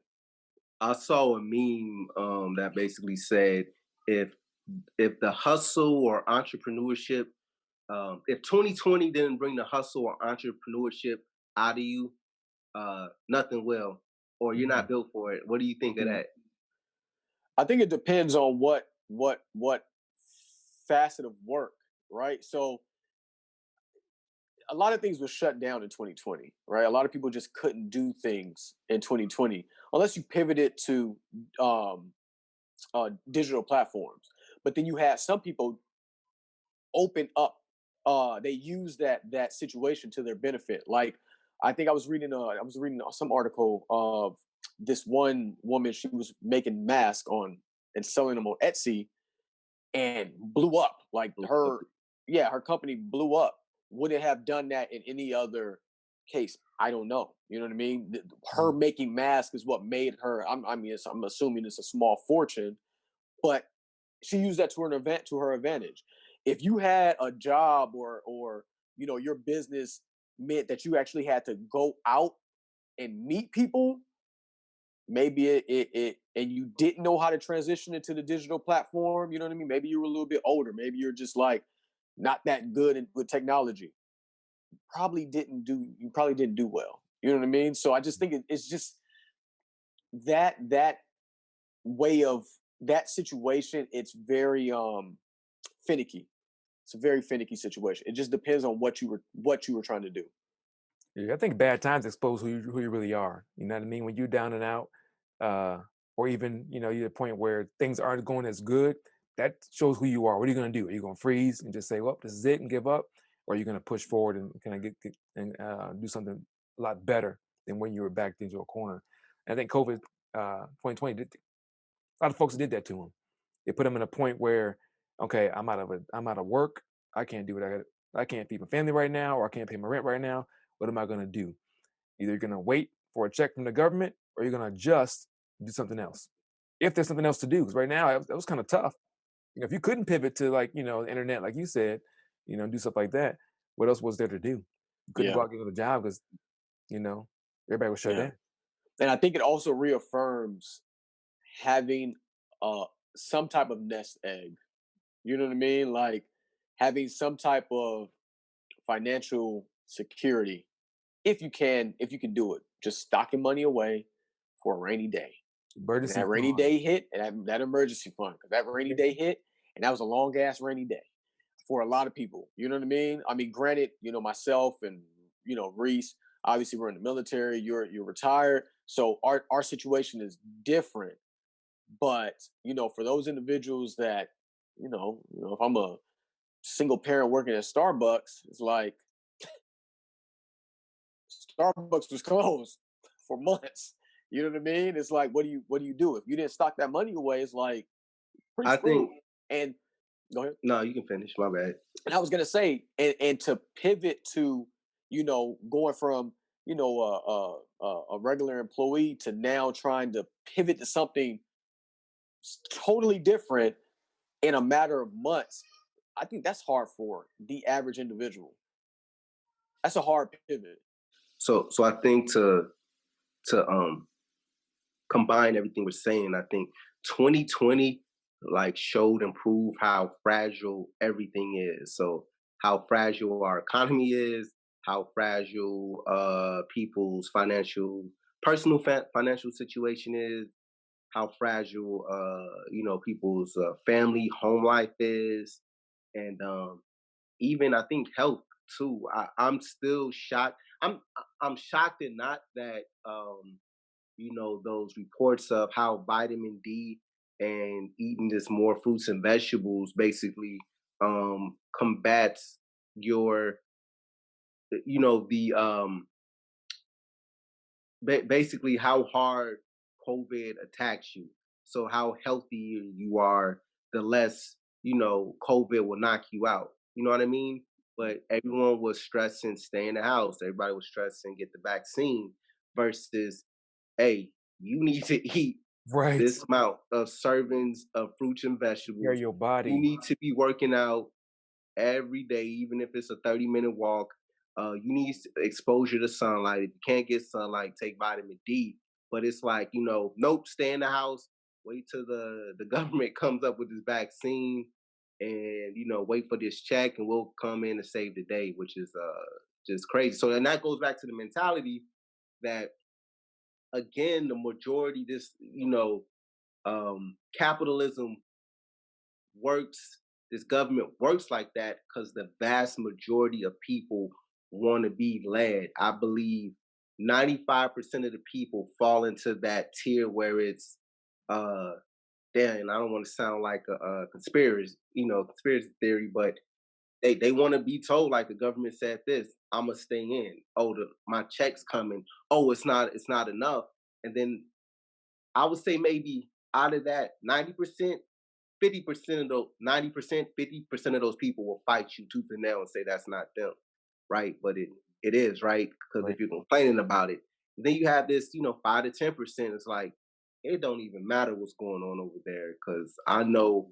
I saw a meme that basically said if if the hustle or entrepreneurship, if 2020 didn't bring the hustle or entrepreneurship out of you, nothing will, or you're Mhm. not built for it. What do you think of Mhm. that? I think it depends on what facet of work, right? So a lot of things were shut down in 2020, right? A lot of people just couldn't do things in 2020 unless you pivoted to um, digital platforms. But then you had some people open up. They use that situation to their benefit. Like I think I was reading some article of this one woman. She was making masks on and selling them on Etsy and blew up. Like her company blew up. Would it have done that in any other case? I don't know. You know what I mean? Her Mhm. making masks is what made her. I'm assuming it's a small fortune, but she used that to her advantage. If you had a job or your business meant that you actually had to go out and meet people, maybe it and you didn't know how to transition into the digital platform, you know what I mean? Maybe you were a little bit older, maybe you're just like not that good with technology. You probably didn't do well. You know what I mean? So I just think it's just that way of that situation, it's very finicky. It's a very finicky situation. It just depends on what you were trying to do. Yeah, I think bad times expose who you really are. You know what I mean? When you're down and out, uh, or even you're at a point where things aren't going as good, that shows who you are. What are you going to do? Are you going to freeze and just say, "Well, this is it," and give up, or are you going to push forward and kind of get and do something a lot better than when you were backed into a corner? And I think COVID 2020 did a lot of folks did that to them. It put them in a point where, okay, I'm out of work. I can't do what I can't feed my family right now, or I can't pay my rent right now. What am I going to do? Either you're going to wait for a check from the government, or you're going to adjust and do something else. If there's something else to do, because right now that was kind of tough. If you couldn't pivot to like the internet, like you said, do stuff like that, what else was there to do? You couldn't go Yeah, out and get another job because you know everybody was shut yeah. down. And I think it also reaffirms having uh some type of nest egg. You know what I mean? Like having some type of financial security if you can do it. Just stocking money away for a rainy day. When Emergency that rainy fund. day hit, and that emergency fund, because that rainy day hit, and that was a long ass rainy day for a lot of people. You know what I mean? I mean, granted, myself and Reese, obviously we're in the military. You're retired, so our situation is different. But for those individuals that if I'm a single parent working at Starbucks, it's like Starbucks was closed for months. You know what I mean? It's like, what do you do if you didn't stock that money away? It's like pretty I screwed. think And go ahead. no, you can finish. My bad. And I was gonna say, and to pivot to, going from a regular employee to now trying to pivot to something totally different in a matter of months. I think that's hard for the average individual. That's a hard pivot. So I think to combine everything we're saying, I think 2020 like showed and proved how fragile everything is. So how fragile our economy is, how fragile people's financial situation is, how fragile people's family home life is, and even I think health too. I'm still shocked. I'm shocked and not that those reports of how vitamin D and eating this more fruits and vegetables basically combats your the basically how hard COVID attacks you. So how healthier you are, the less COVID will knock you out. You know what I mean? But everyone was stressing stay in the house. Everybody was stressing get the vaccine versus, hey, you need to eat Right. this amount of servings of fruits and Care vegetables. your You body. need to be working out every day, even if it's a 30-minute walk. You need exposure to sunlight. If you can't get sunlight, take vitamin D. But it's like, nope, stay in the house, wait till the government comes up with this vaccine and, wait for this check and we'll come in and save the day, which is just crazy. So then that goes back to the mentality that, again, the majority, this, capitalism works, this government works like that because the vast majority of people want to be led. I believe 95% of the people fall into that tier where it's uh damn, I don't want to sound like a conspiracy theory, but they want to be told like the government said this, I'ma stay in. Oh, my check's coming. Oh, it's not enough. And then I would say maybe out of that 90%, 50% of those 90%, 50% of those people will fight you tooth and nail and say that's not them, right? But it is, right? Because Right. if you're complaining about it, then you have this, 5 to 10%. It's like it don't even matter what's going on over there because I know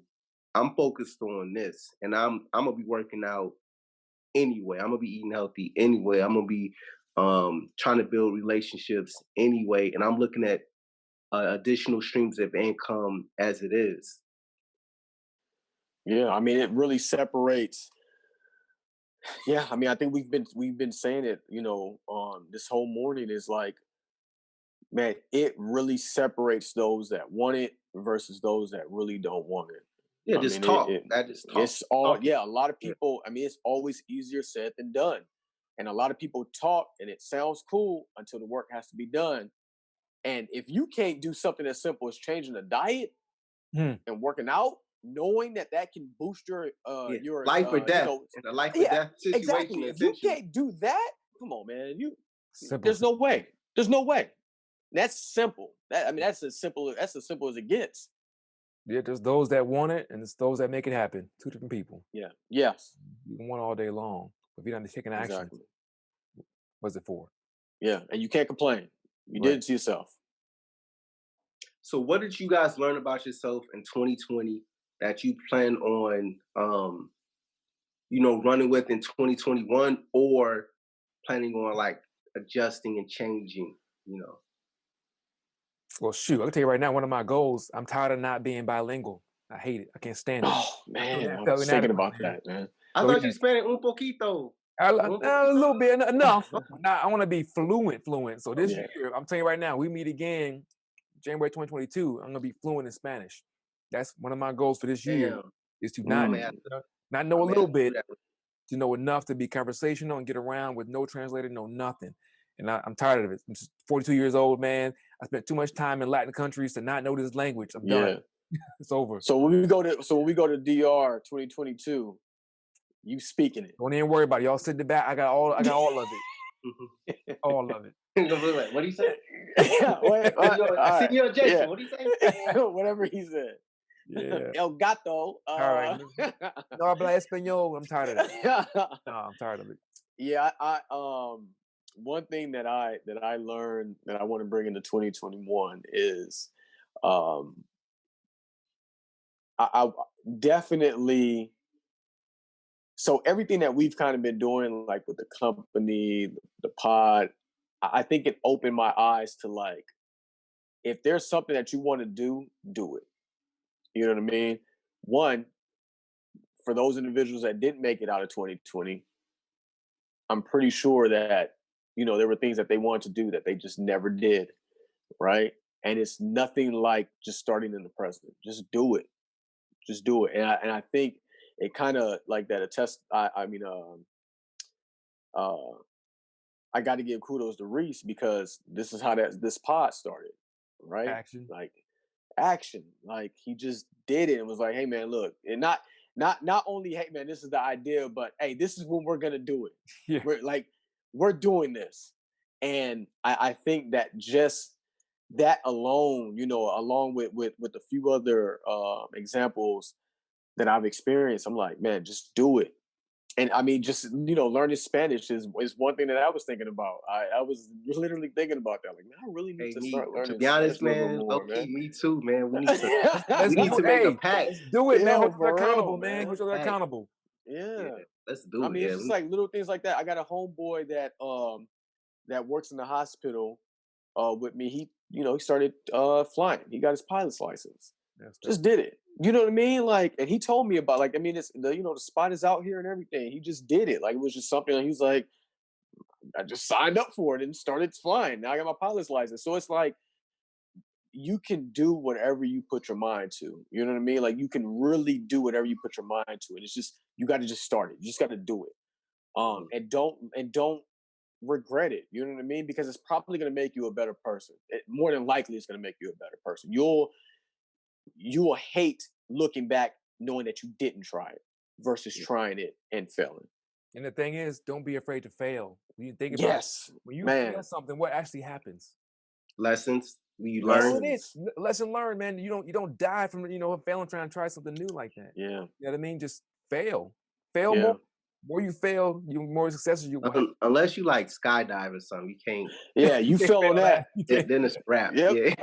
I'm focused on this, and I'm gonna be working out anyway. I'm gonna be eating healthy anyway. I'm gonna be trying to build relationships anyway, and I'm looking at additional streams of income as it is. Yeah, I mean, it really separates. Yeah, I mean, I think we've been saying it. This whole morning is like, man, it really separates those that want it versus those that really don't want it. Yeah, I just mean, talk. That just talk. it's all, Talking. yeah. A lot of Yeah. people. I mean, it's always easier said than done, and a lot of people talk, and it sounds cool until the work has to be done. And if you can't do something as simple as changing a diet Hmm. and working out, knowing that that can boost Yeah. your Life or death. In a life or yeah, death situation, exactly. If you essentially. can't do that, come on, man. Simple. There's no way. There's no way. That's simple. I mean, that's as simple as it gets. Yeah, there's those that want it, and it's those that make it happen. Two different people. Yeah. Yes. You can want all day long, but if you're not taking action, Exactly. what's it for? Yeah, and you can't complain. You did Right. it to yourself. So, what did you guys learn about yourself in 2020 that you plan on, running with in 2021, or planning on like adjusting and changing? You know. Well, shoot, I can tell you right now, one of my goals. I'm tired of not being bilingual. I hate it. I can't stand it. Oh I feel man, I so was thinking inadequate, about man. that, man. I So thought you yeah, spent un poquito. Un a poquito. little bit enough. Oh, Now I want to be fluent. So this Yeah. year, I'm telling you right now, we meet again January 2022. I'm gonna be fluent in Spanish. That's one of my goals for this year damn. is to I not may have Mm. to. not I know a may have little to do bit, that. to know enough to be conversational and get around with no translator, no nothing. And I'm tired of it. I'm just 42 years old, man. I spent too much time in Latin countries to not know this language. I'm done. Yeah. It's over. So when we go to DR 2022, you speaking Don't even worry about it. Y'all sit in the back. I got all of it. All of it. What do you say? Yeah, wait, Senor, all right, Senor Jason, yeah, what do you say? whatever he said. Yeah. El gato. All right. No habla español. I'm tired of that. No, I'm tired of it. Yeah, one thing that I learned that I want to bring into 2021 is, um, I definitely So everything that we've kind of been doing, like with the company, the pod, I think it opened my eyes to like, if there's something that you want to do it. You know what I mean? One, for those individuals that didn't make it out of 2020, I'm pretty sure that, there were things that they wanted to do that they just never did, right? And it's nothing like just starting in the present. Just do it. Just do it. And I think it kind of like that attest. Uh, I got to give kudos to Reese because this is how this pod started, right? Action. Like action. Like he just did it and was like, "Hey man, look," and not only, "Hey man, this is the idea," but "Hey, this is when we're gonna do it." Yeah. We're doing this, and I think that just that alone, along with a few other examples that I've experienced, I'm like, man, just do it. And I mean, just learning Spanish is one thing that I was thinking about. I was literally thinking about that. Like, man, I really need Hey, to me start to learning be Spanish honest, a little bit man, low more, key, man. me too, man. Let's We need do to it. make a Hey, pact. let's do it, man. Yo, Hold each other for real, accountable, man. man. Hold each other Pact. accountable. Yeah, Yeah. let's I do it. mean, it's Yeah, just like little things like that. I got a homeboy that works in the hospital with me. He started flying. He got his pilot's license. That's Just dope. did it. You know what I mean? Like, and he told me about, like, I mean, it's the spot is out here and everything. He just did it. Like, it was just something that he was like, I just signed up for it and started flying. Now I got my pilot's license. So it's like you can do whatever you put your mind to. You know what I mean? Like you can really do whatever you put your mind to. And it's just you got to just start it. You just got to do it. mm, And don't regret it. You know what I mean? Because it's probably going to make you a better person. More than likely, it's going to make you a better person. You will hate looking back knowing that you didn't try it versus yeah. trying it and failing. And the thing is, don't be afraid to fail. When you think about it, Yes, when you fail man. something, what actually happens? Lessons you That's all learn. it is. Lessons. Lesson learned, man. You don't die from failing trying to try something new like that. Yeah, You know what I mean? Just fail. Fail more. yeah, More you fail, you more successes you will have. Unless you like skydive or something, you can't. yeah. You You can't fell on fail that. that. You can't. Then it's wrap. Yep. Yeah.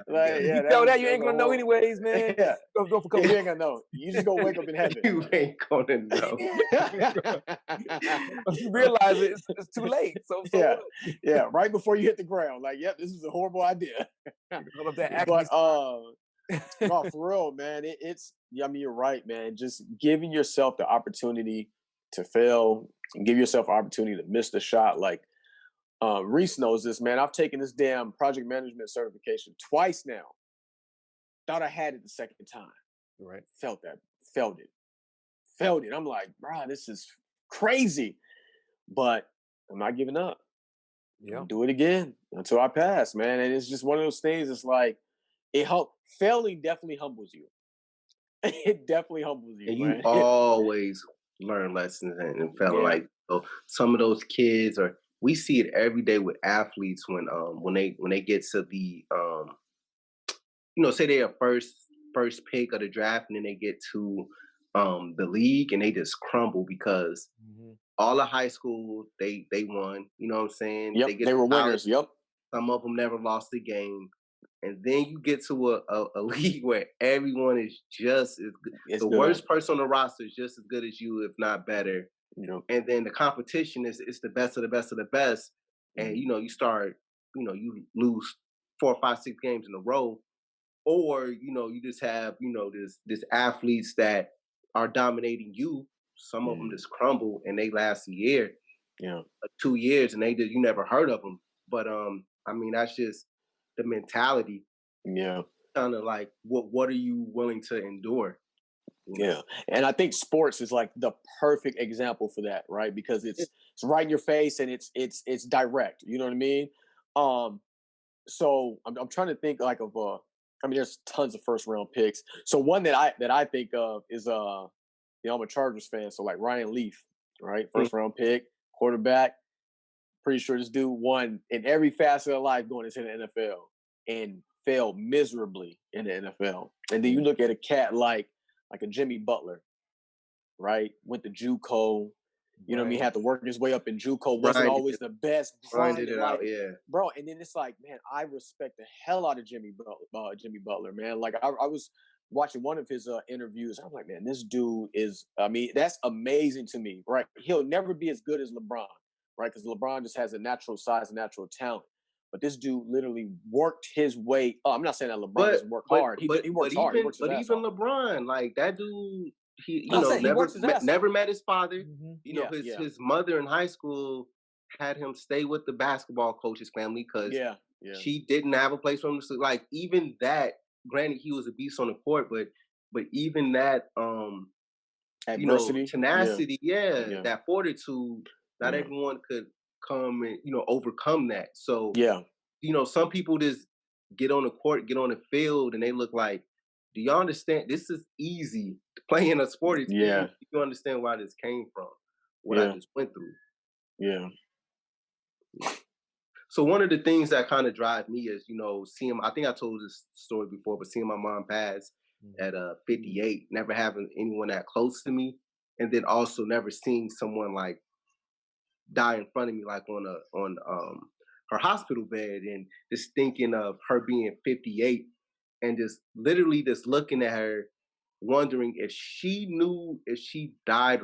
Like, If yeah, you fail that, you that's ain't a gonna know whole. anyways, man. Yeah, Go for a yeah. couple. You ain't gonna know. You just gonna wake up in heaven. You ain't gonna know. Once you realize it, it's too late. So Yeah, what? yeah. Right before you hit the ground, like, yep, this is a horrible idea. Hold up that acne. But no, for real, man. It's yeah. I mean, you're right, man. Just giving yourself the opportunity to fail and give yourself an opportunity to miss the shot. Like Reese knows this, man. I've taken this damn project management certification twice now. Thought I had it the second time. Right. Felt that. Felt it. Felt it. I'm like, bro, this is crazy. But I'm not giving up. I'm Yeah. gonna do it again until I pass, man. And it's just one of those things. It's like failing definitely humbles you. It definitely humbles And you, you man. always learn lessons and feeling Yeah. like some of those kids or we see it every day with athletes when they get to the say they're first pick of the draft and then they get to the league and they just crumble because Mhm. all of high school they won, you know what I'm saying? They Yep. get They to were college, winners. Yep. some of them never lost a game. And then you get to a league where everyone is just as good. It's The good. worst person on the roster is just as good as you, if not better. Yep. And then the competition is the best of the best of the best. And Mhm. you start, you lose 4, 5, 6 games in a row, or you just have this athletes that are dominating you. Some of them Mhm. just crumble and they last a year, Yeah. 2 years, and you never heard of them. But I mean that's just the mentality. Yeah. Kind of like what are you willing to endure? You know, Yeah. And I think sports is like the perfect example for that, right? Because it's right in your face and it's direct. You know what I mean? Um, so I'm trying to think like of I mean there's tons of first round picks. So one that I think of is I'm a Chargers fan, so like Ryan Leaf, right? mm, First round pick, quarterback. Pretty sure this dude won in every facet of life going into the NFL and failed miserably in the NFL. And then you yeah, look at a cat like a Jimmy Butler, right? Went to JUCO, you know what I mean? Right. Had to work his way up in JUCO. Wasn't grinded always it, the best, grinded grinding it like out. Yeah, bro. And then it's like, man, I respect the hell out of Jimmy Butler, man. Like I was watching one of his interviews. I'm like, man, this dude is. I mean, that's amazing to me, right? He'll never be as good as LeBron, right? Because LeBron just has a natural size and natural talent. But this dude literally worked his way. Oh, I'm not saying that LeBron But doesn't work hard. He works hard. He works his ass even off. LeBron, like that dude, he I'm saying he works his ass off. never met his father. Mhm. You know, Yeah, yeah, his mother in high school had him stay with the basketball coach's family because yeah, yeah. she didn't have a place for him to sleep. Like even that, granted, he was a beast on the court, but even that, you know, Adversity. Yeah, tenacity, yeah, yeah, that fortitude. Not yeah, everyone could come and overcome that. So yeah, some people just get on the court, get on the field, and they look like, do y'all understand? This is easy. Playing a sport is easy. yeah, You understand why this came from, what I yeah, just went through. yeah. So one of the things that kind of drive me is, seeing, I think I told this story before, but seeing my mom pass Mhm. at 58, never having anyone that close to me, and then also never seeing someone like die in front of me, like on her hospital bed, and just thinking of her being 58 and just literally just looking at her, wondering if she knew if she died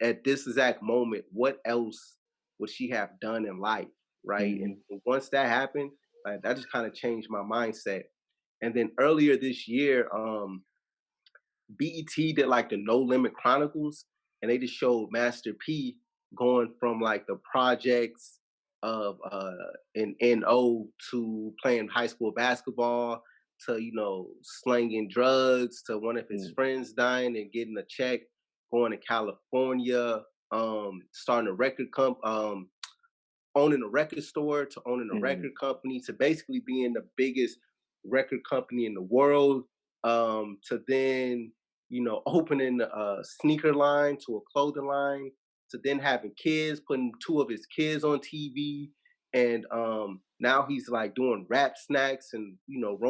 at this exact moment, what else would she have done in life, right? And Mhm, once that happened, like, that just kind of changed my mindset. And then earlier this year, BET did like the No Limit Chronicles, and they just showed Master P going from like the projects of in NO to playing high school basketball to slanging drugs to one of his mm, friends dying and getting a check, going to California, starting a owning a record store to owning a mhm, record company to basically being the biggest record company in the world, to then opening a sneaker line to a clothing line to then having kids, putting two of his kids on TV, and now he's like doing rap snacks and noodles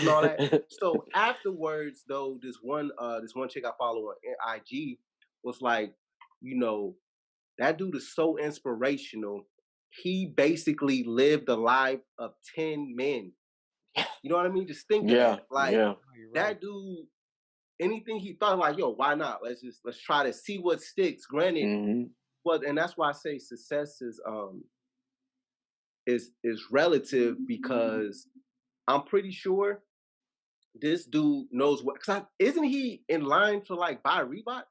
and all that. So afterwards, though, this one chick I follow on IG was like, you know, that dude is so inspirational. He basically lived the life of 10 men. You know what I mean? Just think of yeah, that. Like yeah. Oh, you're right. that dude, anything he thought, like, yo, why not? Let's try to see what sticks. Granted, Mhm, but and that's why I say success is relative because I'm pretty sure this dude knows what. Cause isn't he in line to like buy Reebok?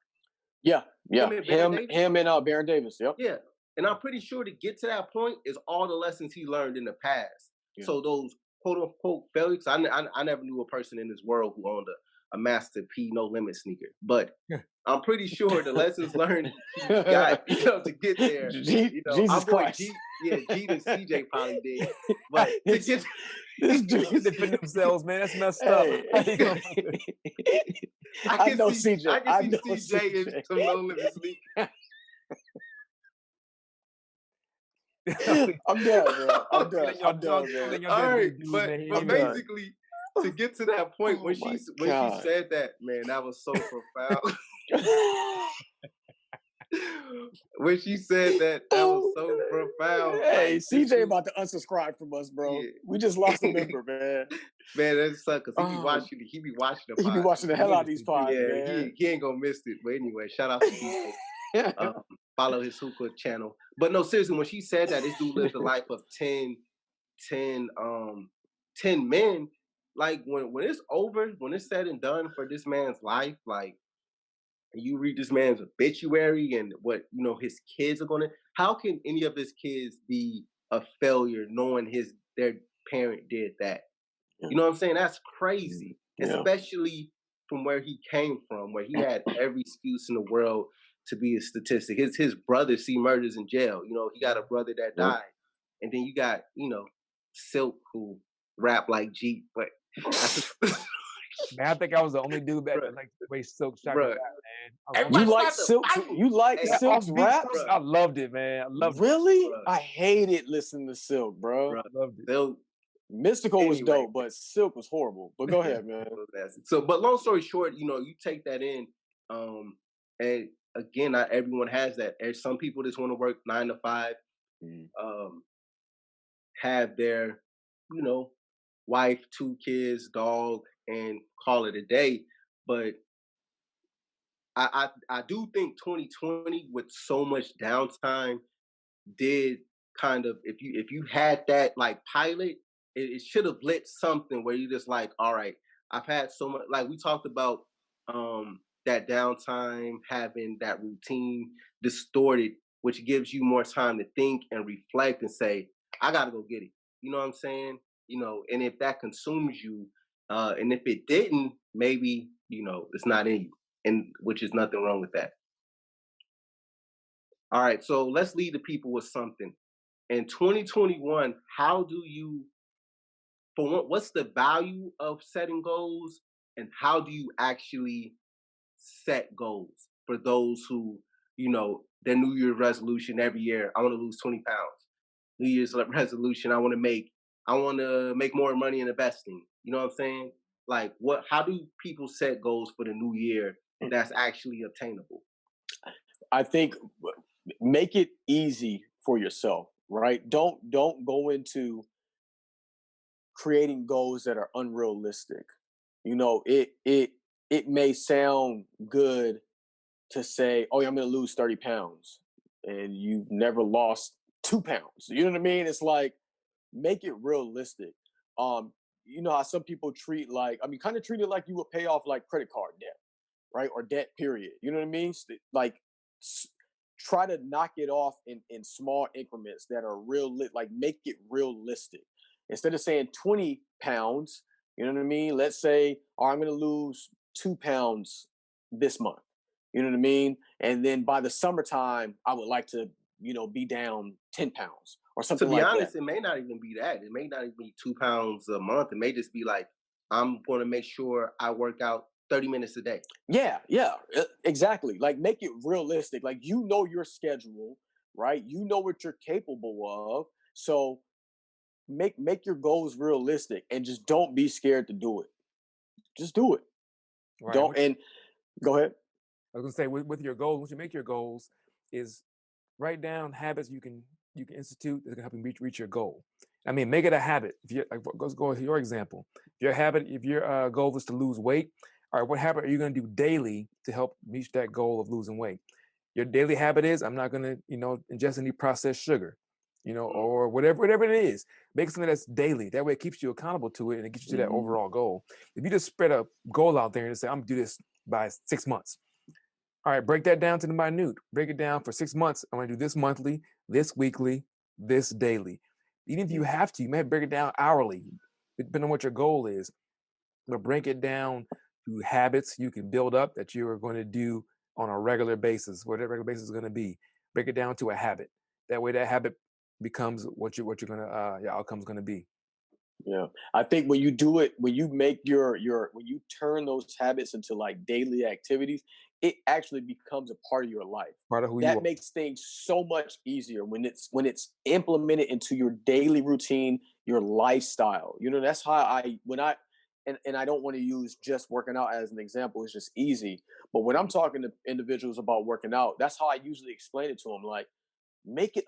yeah, Him yeah. and Baron Him, Davis. him, and Baron Davis. Yep. Yeah. And I'm pretty sure to get to that point is all the lessons he learned in the past. Yeah. So those quote unquote failures, I never knew a person in this world who owned a Master P No Limit sneaker. But I'm pretty sure the lessons learned he got, to get there. Our Jesus boy Christ. G, yeah, G and CJ probably did. But to this, get, this dude. They defend themselves, man. That's messed up. Hey. How you gonna- I know CJ. I can I see know CJ in CJ. some No Limit sneakers. I'm done, man. I'm I'm done. letting y'all, I'm y'all, done, I'm man. letting y'all All judge right, this dude, but man. He ain't I'm even done. basically to get to that point Oh my when she God. said that, man, that was so profound. When she said that, that was Oh, so profound. hey, Like this CJ dude, about to unsubscribe from us, bro. yeah, We just lost a member, man. man, that sucks because Oh, he be watching the he be pod. watching the hell out of these religiously too. pods, Yeah, man. he ain't gonna miss it. But anyway, shout out to CJ. Follow his hookah channel. But no, seriously, when she said that this dude lived a life of 10, 10 men, like when it's over, when it's said and done for this man's life, like and you read this man's obituary and what his kids are gonna, how can any of his kids be a failure knowing their parent did that? You know what I'm saying? That's crazy, Yeah. especially from where he came from, where he had every excuse in the world to be a statistic. His brother see murders in jail. He got a brother that Yep. died, and then you got Silk who rap like Jeep, but that's Man, I think I was the only dude back bruh, that liked the way Silk Shocker rap, bruh. man. I was the only You Everybody one. like about to Silk's? fight. You like Hey, That Silk's offbeat stuff, raps? bruh, I loved it, man. I loved it. Really? bruh, I hated listening to Silk, bro. bruh. Loved it. They'll Mystical was anyway. dope, but Silk was horrible. But go ahead, man. So, but long story short, you take that in, and again, not everyone has that. There's some people just want to work 9 to 5, Mm. have their, you know, wife, 2 kids, dog, and call it a day. But I do think 2020 with so much downtime did kind of, if you had that like pilot, it should have lit something where you just like, all right, I've had so much, like we talked about, that downtime having that routine distorted, which gives you more time to think and reflect and say, I gotta go get it. You know what I'm saying? And if that consumes you, and if it didn't, maybe, it's not in you. And which is nothing wrong with that. All right, so let's lead the people with something. In 2021, how do you, for one, what's the value of setting goals, and how do you actually set goals for those who, their New Year's resolution every year? I want to lose 20 pounds. New Year's resolution, I want to make more money in investing. You know what I'm saying? Like, how do people set goals for the new year that's actually obtainable? I think make it easy for yourself, right? Don't go into creating goals that are unrealistic. It may sound good to say, "Oh, yeah, I'm going to lose 30 pounds," and you've never lost 2 pounds. You know what I mean? It's like make it realistic. Um, you know how some people treat kind of treat it like you would pay off like credit card debt, right? Or debt period. You know what I mean? Like s- try to knock it off in small increments that are like make it realistic. Instead of saying 20 pounds, you know what I mean? Let's say, oh, I'm going to lose 2 pounds this month. You know what I mean? And then by the summertime, I would like to, be down 10 pounds or To something be like that. honest, it may not even be that. It may not even be 2 pounds a month. It may just be like, I'm going to make sure I work out 30 minutes a day. Yeah, yeah, exactly. Like make it realistic. Like your schedule, right? You know what you're capable of. So make your goals realistic and just don't be scared to do it. Just do it. Right. Don't and go ahead. I was gonna say with your goals, once you make your goals, is write down habits you can institute that's gonna help you reach your goal. I mean, make it a habit. If you like, let's go with your example. If your goal is to lose weight, all right, what habit are you gonna do daily to help reach that goal of losing weight? Your daily habit is I'm not gonna, ingest any processed sugar, Mm. or whatever it is. Make something that's daily. That way it keeps you accountable to it and it gets you to that Mhm. overall goal. If you just spread a goal out there and say, I'm gonna do this by 6 months. All right, break that down to the minute. Break it down for 6 months. I'm gonna do this monthly, this weekly, this daily. Even if you have to, you may have to break it down hourly, depending on what your goal is. But break it down to habits you can build up that you are going to do on a regular basis, whatever regular basis is going to be. Break it down to a habit. That way, that habit becomes what you're gonna your outcome's going to be. Yeah. I think when you do it, when you make when you turn those habits into like daily activities, it actually becomes a part of your life. Part of who you That are. makes things so much easier when it's implemented into your daily routine, your lifestyle. That's how and I don't want to use just working out as an example, it's just easy. But when I'm talking to individuals about working out, that's how I usually explain it to them. Like make it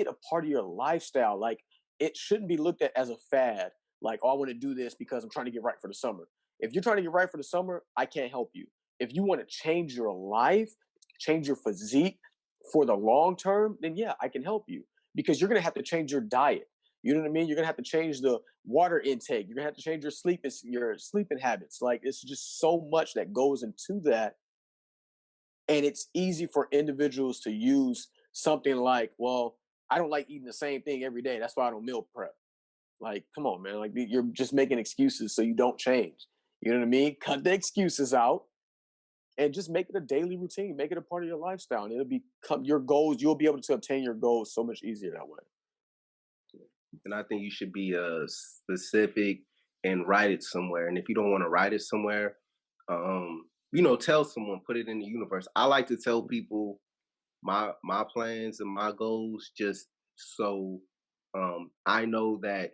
a part of your lifestyle. Like it shouldn't be looked at as a fad. Like, oh, I want to do this because I'm trying to get right for the summer. If you're trying to get right for the summer, I can't help you. If you want to change your life, change your physique for the long term, then yeah, I can help you because you're gonna have to change your diet. You know what I mean? You're gonna have to change the water intake. You're gonna have to change your sleeping habits. Like it's just so much that goes into that, and it's easy for individuals to use something like, well, I don't like eating the same thing every day. That's why I don't meal prep. Like, come on, man. Like, you're just making excuses so you don't change. You know what I mean? Cut the excuses out and just make it a daily routine. Make it a part of your lifestyle, and it'll become your goals. You'll be able to obtain your goals so much easier that way. And I think you should be specific and write it somewhere. And if you don't want to write it somewhere, tell someone, put it in the universe. I like to tell people my plans and my goals just so I know that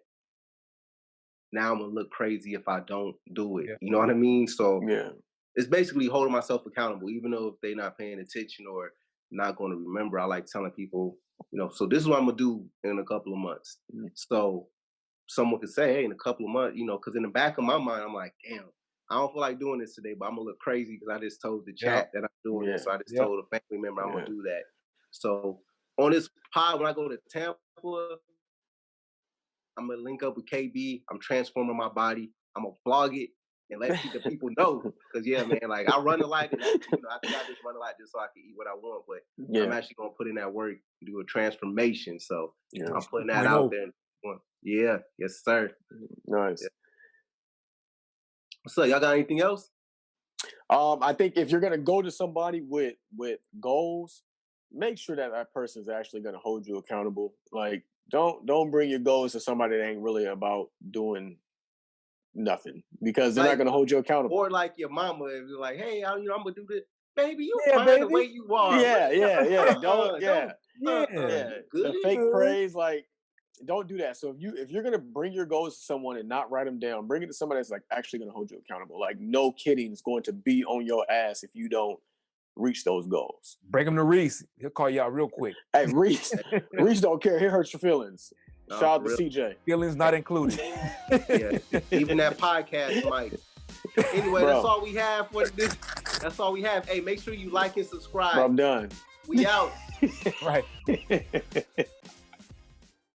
now I'm gonna look crazy if I don't do it. Yeah. You know what I mean? So Yeah. it's basically holding myself accountable, even though if they're not paying attention or not going to remember. I like telling people, so this is what I'm gonna do in a couple of months. Mhm. So someone could say, hey, in a couple of months, because in the back of my mind, I'm like, damn, I don't feel like doing this today, but I'm gonna look crazy because I just told the Yep. chat that I'm doing Yeah. this. So I just Yep. told a family member I'm Yeah. gonna do that. So on this pod, when I go to Tampa, I'm gonna link up with KB. I'm transforming my body. I'm gonna vlog it and let the people know. Cause yeah, man, like I run a lot, and I think I just run a lot just so I can eat what I want. But I'm Yeah. actually gonna put in that work, do a transformation. So Yeah. I'm putting that out 2.0. there. Yeah, yes, sir. Nice. Yeah. So y'all got anything else? I think if you're gonna go to somebody with goals, make sure that that person's actually gonna hold you accountable. Like, don't bring your goals to somebody that ain't really about doing nothing, because they're not Like, gonna hold you accountable. or like your mama, if you're like, hey, I'm gonna do this. Baby, you Yeah, fine the way baby. you are. Yeah. Don't, Yeah. yeah. You good? The fake Good. praise, like, don't do that. So if you're gonna bring your goals to someone and not write them down, bring it to somebody that's like actually gonna hold you accountable. Like, no kidding is going to be on your ass if you don't reach those goals. Bring him to Reese. He'll call you out real quick. Hey, Reese don't care. He hurts your feelings. No, Shout out for to real. CJ. Feelings not included. Yeah, even that podcast, Mike. Anyway, Bro. that's all we have for this. That's all we have. Hey, make sure you like and subscribe. Bro, I'm done. We out. Right.